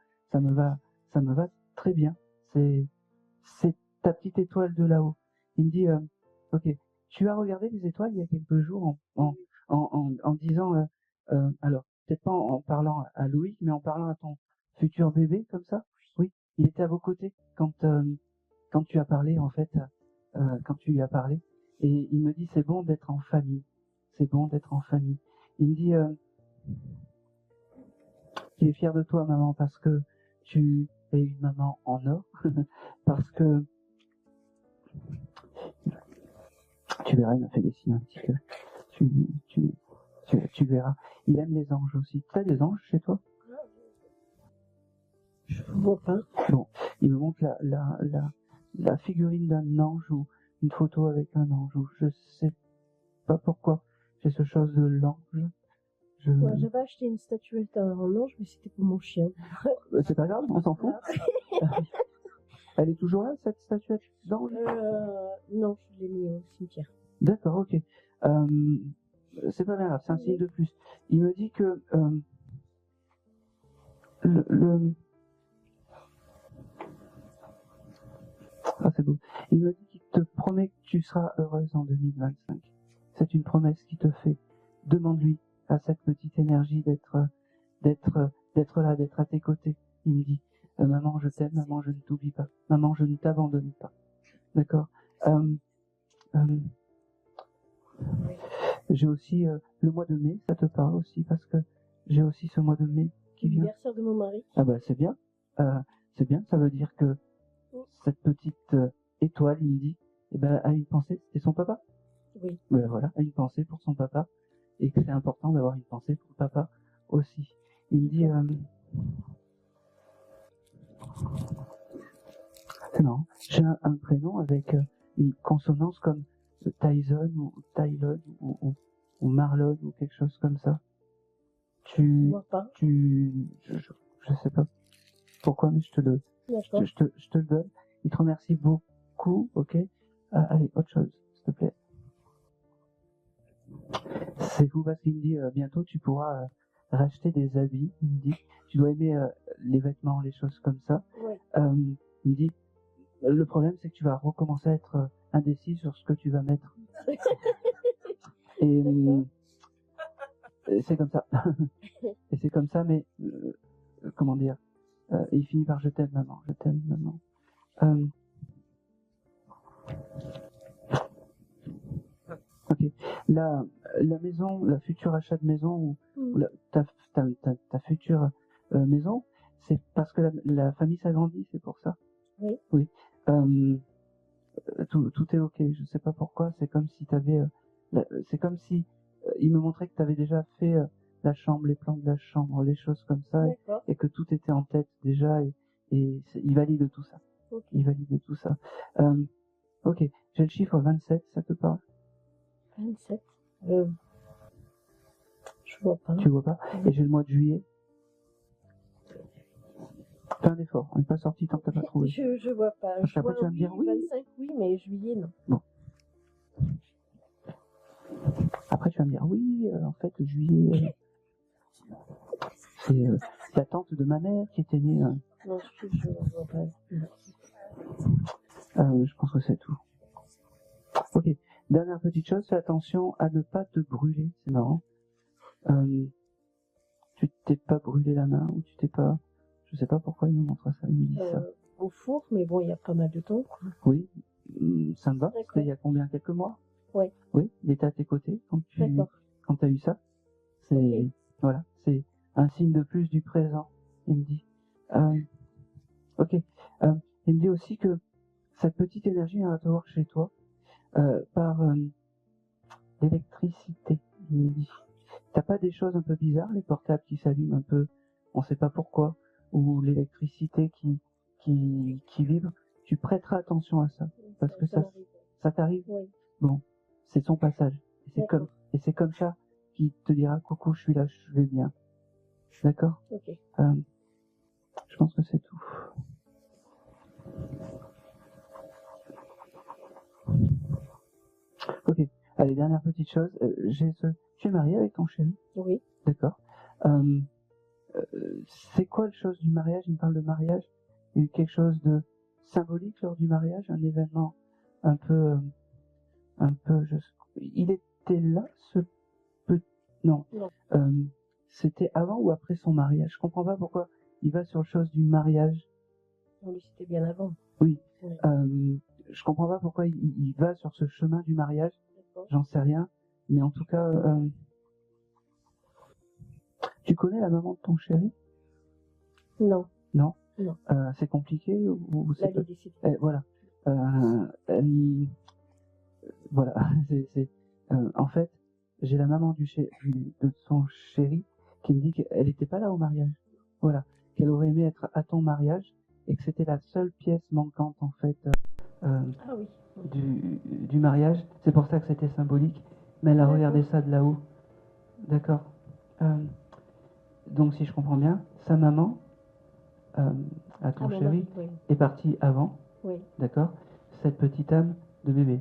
B: va très bien. C'est ta petite étoile de là-haut. Il me dit, ok, tu as regardé les étoiles il y a quelques jours en disant, alors, peut-être pas en parlant à Loïc, mais en parlant à ton futur bébé, comme ça. Oui, il était à vos côtés quand tu as parlé, en fait, quand tu lui as parlé. Et il me dit, c'est bon d'être en famille. C'est bon d'être en famille. Il me dit, il est fier de toi, maman, parce que tu es une maman en or. Parce que tu verras, il m'a fait des signes un petit peu. Tu verras. Il aime les anges aussi. Tu as des anges chez toi?
H: Je vois pas.
B: Bon, il me montre la figurine d'un ange ou une photo avec un ange. Ou je sais pas pourquoi j'ai ce chose de l'ange.
H: Ouais, j'avais acheté une statuette en ange, mais c'était pour mon chien.
B: C'est pas grave, on s'en fout. Elle est toujours là, cette statuette d'ange?
H: Non, je l'ai mis au cimetière.
B: D'accord, ok. C'est pas bien grave, c'est un signe de plus. Il me dit que ah, c'est beau. Il me dit qu'il te promet que tu seras heureuse en 2025. C'est une promesse qu'il te fait. Demande-lui à cette petite énergie d'être là, d'être à tes côtés. Il me dit, maman, je t'aime, maman, je ne t'oublie pas. Maman, je ne t'abandonne pas. D'accord? J'ai aussi le mois de mai, ça te parle aussi, parce que j'ai aussi ce mois de mai qui vient.
H: L'anniversaire de mon mari.
B: Ah bah c'est bien, ça veut dire que cette petite étoile, il me dit, eh ben, a une pensée, c'est son papa.
H: Oui.
B: Ben, voilà, a une pensée pour son papa, et que c'est important d'avoir une pensée pour le papa aussi. Il me dit, c'est marrant, j'ai un prénom avec une consonance comme Tyson ou Tylon ou Marlon ou quelque chose comme ça. Je sais pas pourquoi, mais je te le donne. Il te remercie beaucoup, ok? Allez, autre chose, s'il te plaît. C'est fou parce qu'il me dit, bientôt tu pourras racheter des habits. Il me dit, tu dois aimer les vêtements, les choses comme ça.
H: Ouais.
B: Il me dit, le problème c'est que tu vas recommencer à être indécis sur ce que tu vas mettre. Et c'est comme ça. Et c'est comme ça, mais comment dire, il finit par je t'aime maman, je t'aime maman. Ok. La maison, la future achat de maison ou ta future maison, c'est parce que la famille s'agrandit, c'est pour ça.
H: Oui.
B: Oui. Tout est ok. Je sais pas pourquoi. C'est comme si t'avais, c'est comme si il me montrait que tu avais déjà fait la chambre, les plans de la chambre, les choses comme ça,
H: D'accord.
B: et que tout était en tête déjà, et il valide tout ça.
H: Ok.
B: Il valide tout ça. Ok, j'ai le chiffre 27, ça te parle?
H: 27. Je vois pas.
B: Tu vois pas? Et j'ai le mois de juillet. Fais un effort, on n'est pas sorti tant que t'as pas trouvé.
H: Je vois pas.
B: Parce
H: Je
B: qu'après
H: vois
B: tu vas me dire oui.
H: 25, oui, mais juillet, non.
B: Bon. Après tu vas me dire oui, en fait juillet, c'est la tante de ma mère qui était née.
H: Non, je vois pas.
B: Je pense que c'est tout. Ok, dernière petite chose, fais attention à ne pas te brûler, c'est marrant. Tu t'es pas brûlé la main ou tu t'es pas... Je sais pas pourquoi il me montre ça, il me dit ça.
H: Au four, mais bon, il y a pas mal de temps. Quoi.
B: Oui, ça me va. C'était il y a combien? Quelques mois?
H: Oui.
B: Oui, il était à tes côtés quand tu as eu ça. C'est voilà, c'est un signe de plus du présent. Il me dit. Ok. Il me dit aussi que cette petite énergie vient te voir chez toi par l'électricité. Il me dit. T'as pas des choses un peu bizarres, les portables qui s'allument un peu, on sait pas pourquoi, ou l'électricité qui vibre? Tu prêteras attention à ça, parce que ça t'arrive.
H: Oui.
B: Bon, c'est son passage. Et c'est comme ça qu'il te dira coucou, je suis là, je vais bien. D'accord?
H: Ok.
B: Je pense que c'est tout. Ok. Allez, dernière petite chose. Tu es marié avec ton chéri?
H: Oui.
B: D'accord. C'est quoi la chose du mariage? Il me parle de mariage. Il y a eu quelque chose de symbolique lors du mariage, un événement un peu, il était là, non. C'était avant ou après son mariage? Je comprends pas pourquoi il va sur le chose du mariage.
H: Non, lui, c'était bien avant.
B: Oui.
H: Oui.
B: Je comprends pas pourquoi il va sur ce chemin du mariage. J'en sais rien. Mais en tout cas, tu connais la maman de ton chéri?
H: Non.
B: Non?
H: Non.
B: C'est compliqué ou c'est
H: Elle est décédée.
B: voilà. Voilà. En fait, j'ai la maman de son chéri qui me dit qu'elle n'était pas là au mariage. Voilà. Qu'elle aurait aimé être à ton mariage et que c'était la seule pièce manquante en fait du mariage. C'est pour ça que c'était symbolique. Mais elle a regardé ça de là-haut. D'accord. Donc si je comprends bien, sa maman à ton chéri est partie avant.
H: Oui.
B: D'accord. Cette petite âme de bébé.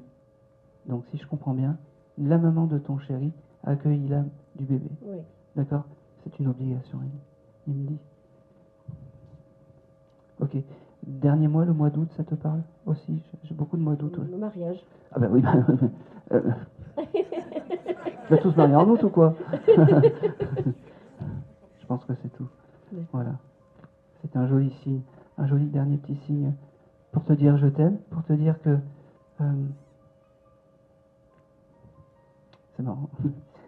B: Donc si je comprends bien, la maman de ton chéri a accueilli l'âme du bébé.
H: Oui.
B: D'accord. C'est une obligation, il me dit. Ok. Dernier mois, le mois d'août, ça te parle aussi? J'ai beaucoup de mois d'août.
H: Le mariage.
B: Ah ben oui. On va tous marier en août ou quoi? Je pense que c'est tout.
H: Oui.
B: Voilà. C'est un joli signe, un joli dernier petit signe pour te dire je t'aime, pour te dire que c'est marrant.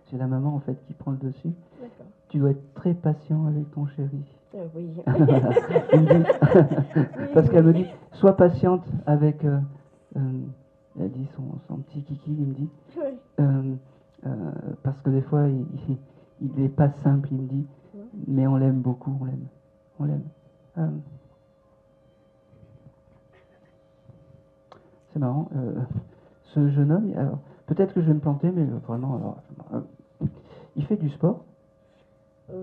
B: J'ai la maman en fait qui prend le dessus.
H: D'accord.
B: Tu dois être très patient avec ton chéri.
H: Oui.
B: Parce qu'elle me dit, sois patiente avec, elle dit son petit kiki, il me dit, parce que des fois il est pas simple, il me dit, mais on l'aime beaucoup, on l'aime. C'est marrant, ce jeune homme, alors peut-être que je vais me planter, mais vraiment, alors, il fait du sport.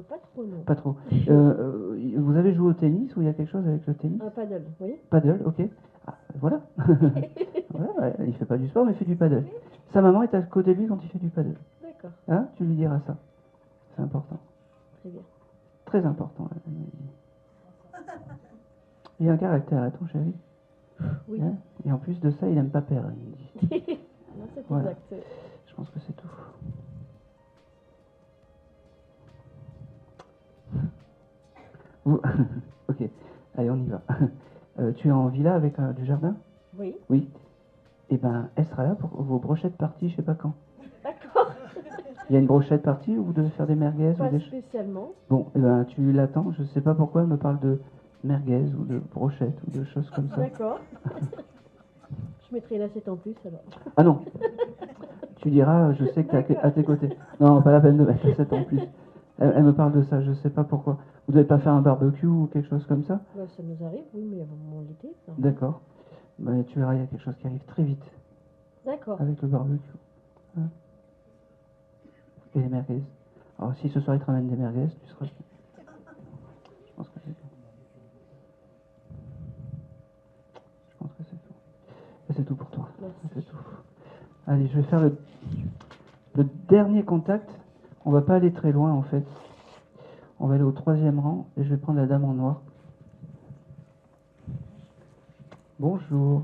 H: Pas trop, non.
B: Pas trop. Vous avez joué au tennis ou il y a quelque chose avec le tennis?
H: Un paddle, oui.
B: Paddle, ok. Ah, voilà. Voilà, il fait pas du sport, mais il fait du paddle. Sa maman est à côté de lui quand il fait du paddle.
H: D'accord.
B: Hein? Tu lui diras ça. C'est important.
H: Très bien.
B: Très important. Elle me dit. Il a un caractère, hein, ton chéri.
H: Oui.
B: Hein? Et en plus de ça, il aime pas perdre, il me dit.
H: Non, c'est
B: Voilà.
H: exact.
B: Je pense que c'est tout. Ok, allez, on y va. Tu es en villa avec du jardin?
H: Oui.
B: Oui. Eh ben, elle sera là pour vos brochettes parties, je sais pas quand.
H: D'accord.
B: Il y a une brochette partie ou vous devez faire des merguez
H: Pas
B: ou des...
H: spécialement.
B: Bon, eh ben, tu l'attends. Je sais pas pourquoi elle me parle de merguez ou de brochettes ou de choses comme ça.
H: D'accord. Je mettrai l'assiette en plus alors.
B: Ah non. Tu diras, je sais que t'es à tes côtés. Non, pas la peine de mettre l'assiette en plus. Elle me parle de ça, je sais pas pourquoi. Vous n'avez pas fait un barbecue ou quelque chose comme ça?
K: Bah, ça nous arrive, oui, mais avant l'été. ça.
B: D'accord. Bah, tu verras, il y a quelque chose qui arrive très vite
K: D'accord.
B: avec le barbecue. Hein. Et les merguez. Alors si ce soir ils te ramènent des merguez, tu seras... Je pense que c'est tout. Je pense que c'est tout. Et c'est tout pour toi. C'est tout. Allez, je vais faire le dernier contact. On va pas aller très loin en fait. On va aller au 3e rang et je vais prendre la dame en noir. Bonjour.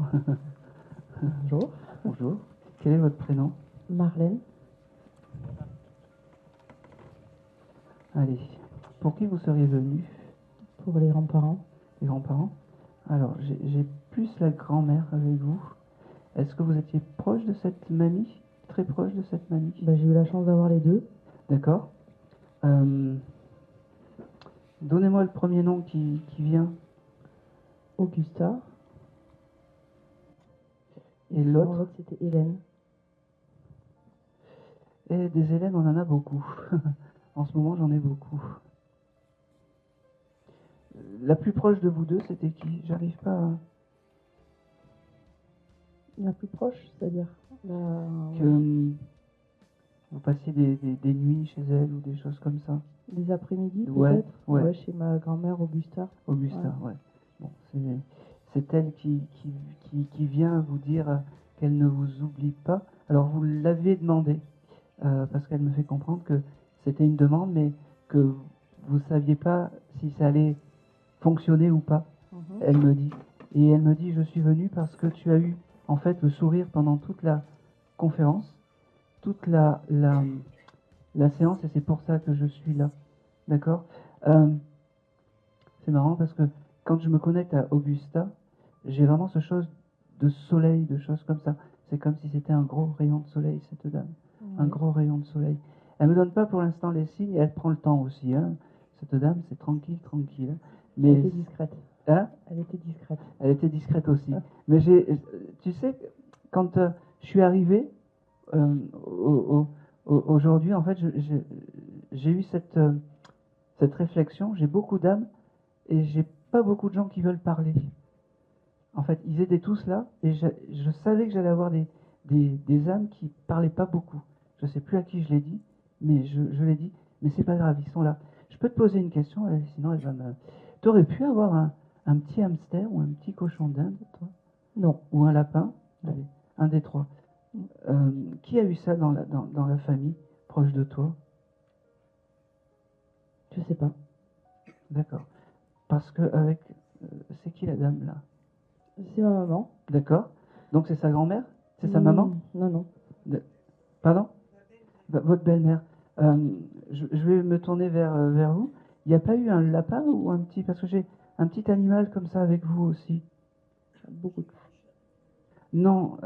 F: Bonjour.
B: Bonjour. Quel est votre prénom?
F: Marlène.
B: Allez. Pour qui vous seriez venu?
F: Pour les grands-parents.
B: Les grands-parents? Alors, j'ai plus la grand-mère avec vous. Est-ce que vous étiez proche de cette mamie? Très proche de cette mamie?
F: Bah, j'ai eu la chance d'avoir les deux.
B: D'accord. Donnez-moi le premier nom qui vient.
F: Augusta.
B: Et l'autre?
F: L'autre, c'était Hélène.
B: Et des Hélènes, on en a beaucoup. En ce moment, j'en ai beaucoup. La plus proche de vous deux, c'était qui? J'arrive pas à...
F: La plus proche, c'est-à-dire
B: Que vous passiez des nuits chez elle ou des choses comme ça.
F: des après-midi,
B: Ouais,
F: peut-être.
B: ouais.
F: Chez ma grand-mère Augusta.
B: Augusta, ouais. Bon, c'est elle qui vient vous dire qu'elle ne vous oublie pas. Alors vous l'avez demandé, parce qu'elle me fait comprendre que c'était une demande, mais que vous ne saviez pas si ça allait fonctionner ou pas. Elle me dit. Et elle me dit, je suis venue parce que tu as eu en fait le sourire pendant toute la conférence, toute la séance, et c'est pour ça que je suis là. D'accord? C'est marrant parce que quand je me connecte à Augusta, j'ai vraiment ce chose de soleil, de choses comme ça. C'est comme si c'était un gros rayon de soleil, cette dame. Un gros rayon de soleil. Elle me donne pas pour l'instant les signes et elle prend le temps aussi. Hein. Cette dame, c'est tranquille, tranquille. Hein. Mais
F: Elle était discrète.
B: Hein?
F: Elle était discrète.
B: Elle était discrète aussi. Mais tu sais, quand je suis arrivé aujourd'hui, en fait, j'ai eu cette réflexion. J'ai beaucoup d'âmes et j'ai pas beaucoup de gens qui veulent parler. En fait, ils étaient tous là et je savais que j'allais avoir des âmes qui parlaient pas beaucoup. Je sais plus à qui je l'ai dit, mais je l'ai dit. Mais c'est pas grave, ils sont là. Je peux te poser une question, sinon elle va me... T'aurais pu avoir un petit hamster ou un petit cochon d'Inde, toi?
F: Non.
B: Ou un lapin? Allez, un des trois. Qui a eu ça dans la famille, proche de toi?
F: Je sais pas.
B: D'accord. Parce que avec... c'est qui la dame, là?
F: C'est ma maman.
B: D'accord. Donc c'est sa grand-mère? C'est sa maman?
F: Non, non.
B: Pardon? Votre belle-mère. Je vais me tourner vers vous. Il n'y a pas eu un lapin ou un petit... Parce que j'ai un petit animal comme ça avec vous aussi.
F: Beaucoup de...
B: Non,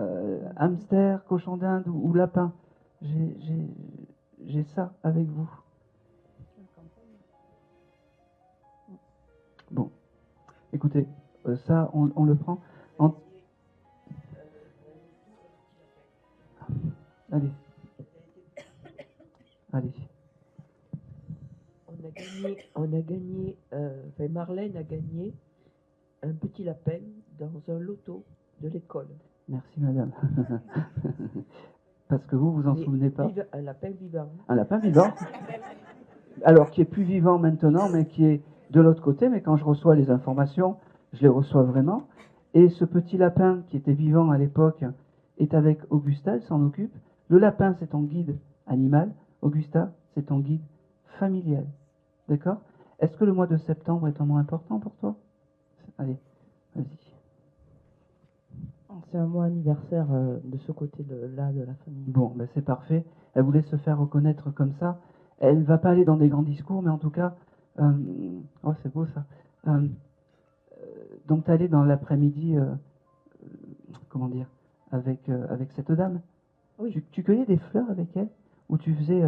B: hamster, cochon d'Inde ou lapin. J'ai ça avec vous. Bon. Écoutez, ça, on le prend. Allez. Allez.
L: Enfin, Marlène a gagné un petit lapin dans un loto de l'école.
B: Merci madame. Parce que vous en souvenez pas.
L: Un lapin vivant.
B: Un lapin vivant. Alors qui est plus vivant maintenant, mais qui est de l'autre côté. Mais quand je reçois les informations, je les reçois vraiment. Et ce petit lapin qui était vivant à l'époque est avec Augusta, elle s'en occupe. Le lapin, c'est ton guide animal. Augusta, c'est ton guide familial. D'accord? Est-ce que le mois de septembre est un mois important pour toi? Allez, vas-y.
F: C'est un mois anniversaire de ce côté-là de la famille.
B: Bon, ben c'est parfait. Elle voulait se faire reconnaître comme ça. Elle va pas aller dans des grands discours, mais en tout cas... oh, c'est beau ça. Donc, tu allais dans l'après-midi, comment dire, avec cette dame.
F: Oui.
B: Tu cueillais des fleurs avec elle? Ou tu faisais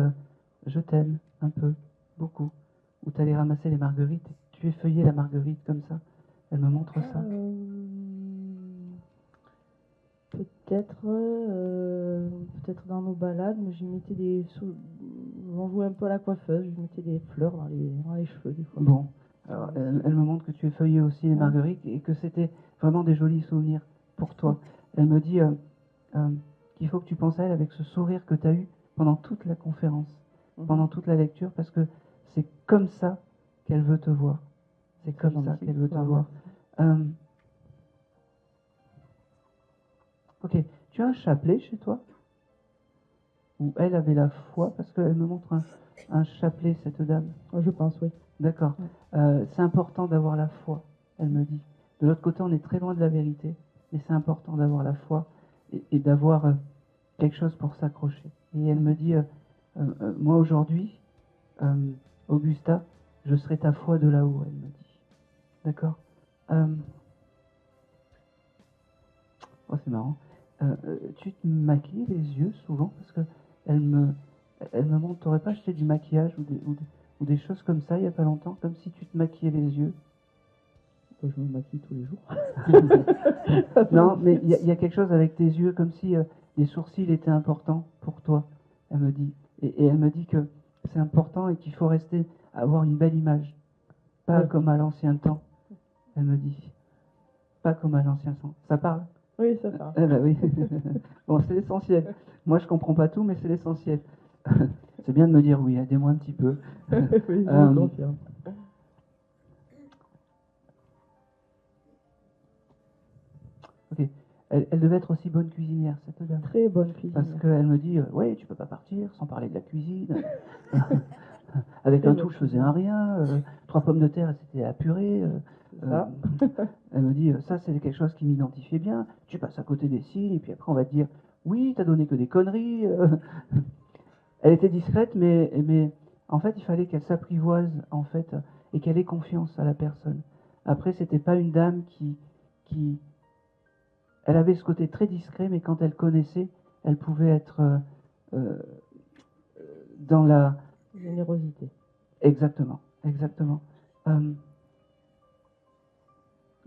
B: je t'aime un peu, beaucoup? Ou tu allais ramasser les marguerites et tu effeuillais la marguerite comme ça? Elle me montre ça.
F: Peut-être dans nos balades, mais je mettais des
L: on jouait un peu à la coiffeuse, je mettais des fleurs dans les cheveux des fois.
B: Bon, alors elle me montre que tu effeuillais aussi les marguerites et que c'était vraiment des jolis souvenirs pour toi. Elle me dit qu'il faut que tu penses à elle avec ce sourire que tu as eu pendant toute la conférence, pendant toute la lecture, parce que c'est comme ça qu'elle veut te voir. C'est comme ça qu'elle veut te voir. Ok, tu as un chapelet chez toi? Où elle avait la foi, parce qu'elle me montre un chapelet, cette dame.
L: Je pense, oui.
B: D'accord. C'est important d'avoir la foi, elle me dit. De l'autre côté, on est très loin de la vérité, mais c'est important d'avoir la foi et d'avoir quelque chose pour s'accrocher. Et elle me dit, moi aujourd'hui, Augusta, je serai ta foi de là-haut, elle me dit. D'accord. Oh, c'est marrant. Tu te maquilles les yeux souvent, parce que elle me montre, t'aurais pas acheté du maquillage ou des choses comme ça il y a pas longtemps, comme si tu te maquillais les yeux?
L: Je me maquille tous les jours.
B: Non, mais il y a quelque chose avec tes yeux, comme si les sourcils étaient importants pour toi, elle me dit. Et elle me dit que c'est important et qu'il faut rester, avoir une belle image. Pas comme à l'ancien temps, elle me dit. Pas comme à l'ancien temps. Ça parle?
L: Oui, ça parle.
B: Eh ben oui. Bon, c'est l'essentiel. Moi, je comprends pas tout, mais c'est l'essentiel. C'est bien de me dire oui, aidez-moi un petit peu.
L: Oui, je confirme.
B: Ok. Elle devait être aussi bonne cuisinière, cette dame.
L: Très bonne cuisinière.
B: Parce qu'elle me dit, ouais, tu peux pas partir sans parler de la cuisine. Avec un tout, je faisais un rien. 3 pommes de terre, c'était à purée. Elle me dit, ça, c'est quelque chose qui m'identifiait bien. Tu passes à côté des signes, et puis après, on va te dire, oui, t'as donné que des conneries. Elle était discrète, mais en fait, il fallait qu'elle s'apprivoise, en fait, et qu'elle ait confiance à la personne. Après, c'était pas une dame qui elle avait ce côté très discret, mais quand elle connaissait, elle pouvait être dans la
L: générosité.
B: Exactement.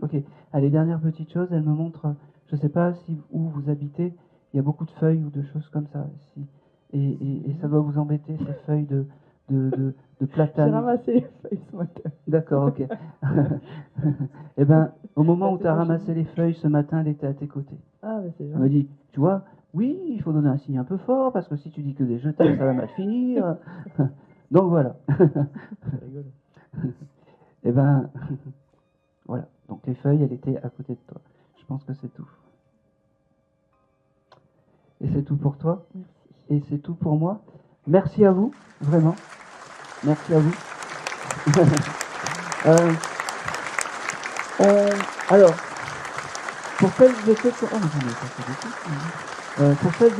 B: Ok. Allez, dernière petite chose, elle me montre, je ne sais pas où vous habitez, il y a beaucoup de feuilles ou de choses comme ça ici. Et ça doit vous embêter, ces feuilles de platane.
L: J'ai ramassé les feuilles ce matin.
B: D'accord, ok. Eh bien, au moment où tu as ramassé les feuilles ce matin, elle était à tes côtés.
L: Ah, mais c'est gentil.
B: Elle me dit, tu vois, oui, il faut donner un signe un peu fort, parce que si tu dis que des je t'aime, ça va mal finir. Donc voilà.
L: C'est rigolo.
B: Eh ben, voilà. Donc les feuilles, elle était à côté de toi. Je pense que c'est tout. Et c'est tout pour toi.
L: Merci.
B: Et c'est tout pour moi. Merci à vous, vraiment. Merci à vous. Alors, pour celles et ceux qui... Oh, mais j'en ai pas fait beaucoup. Pour celles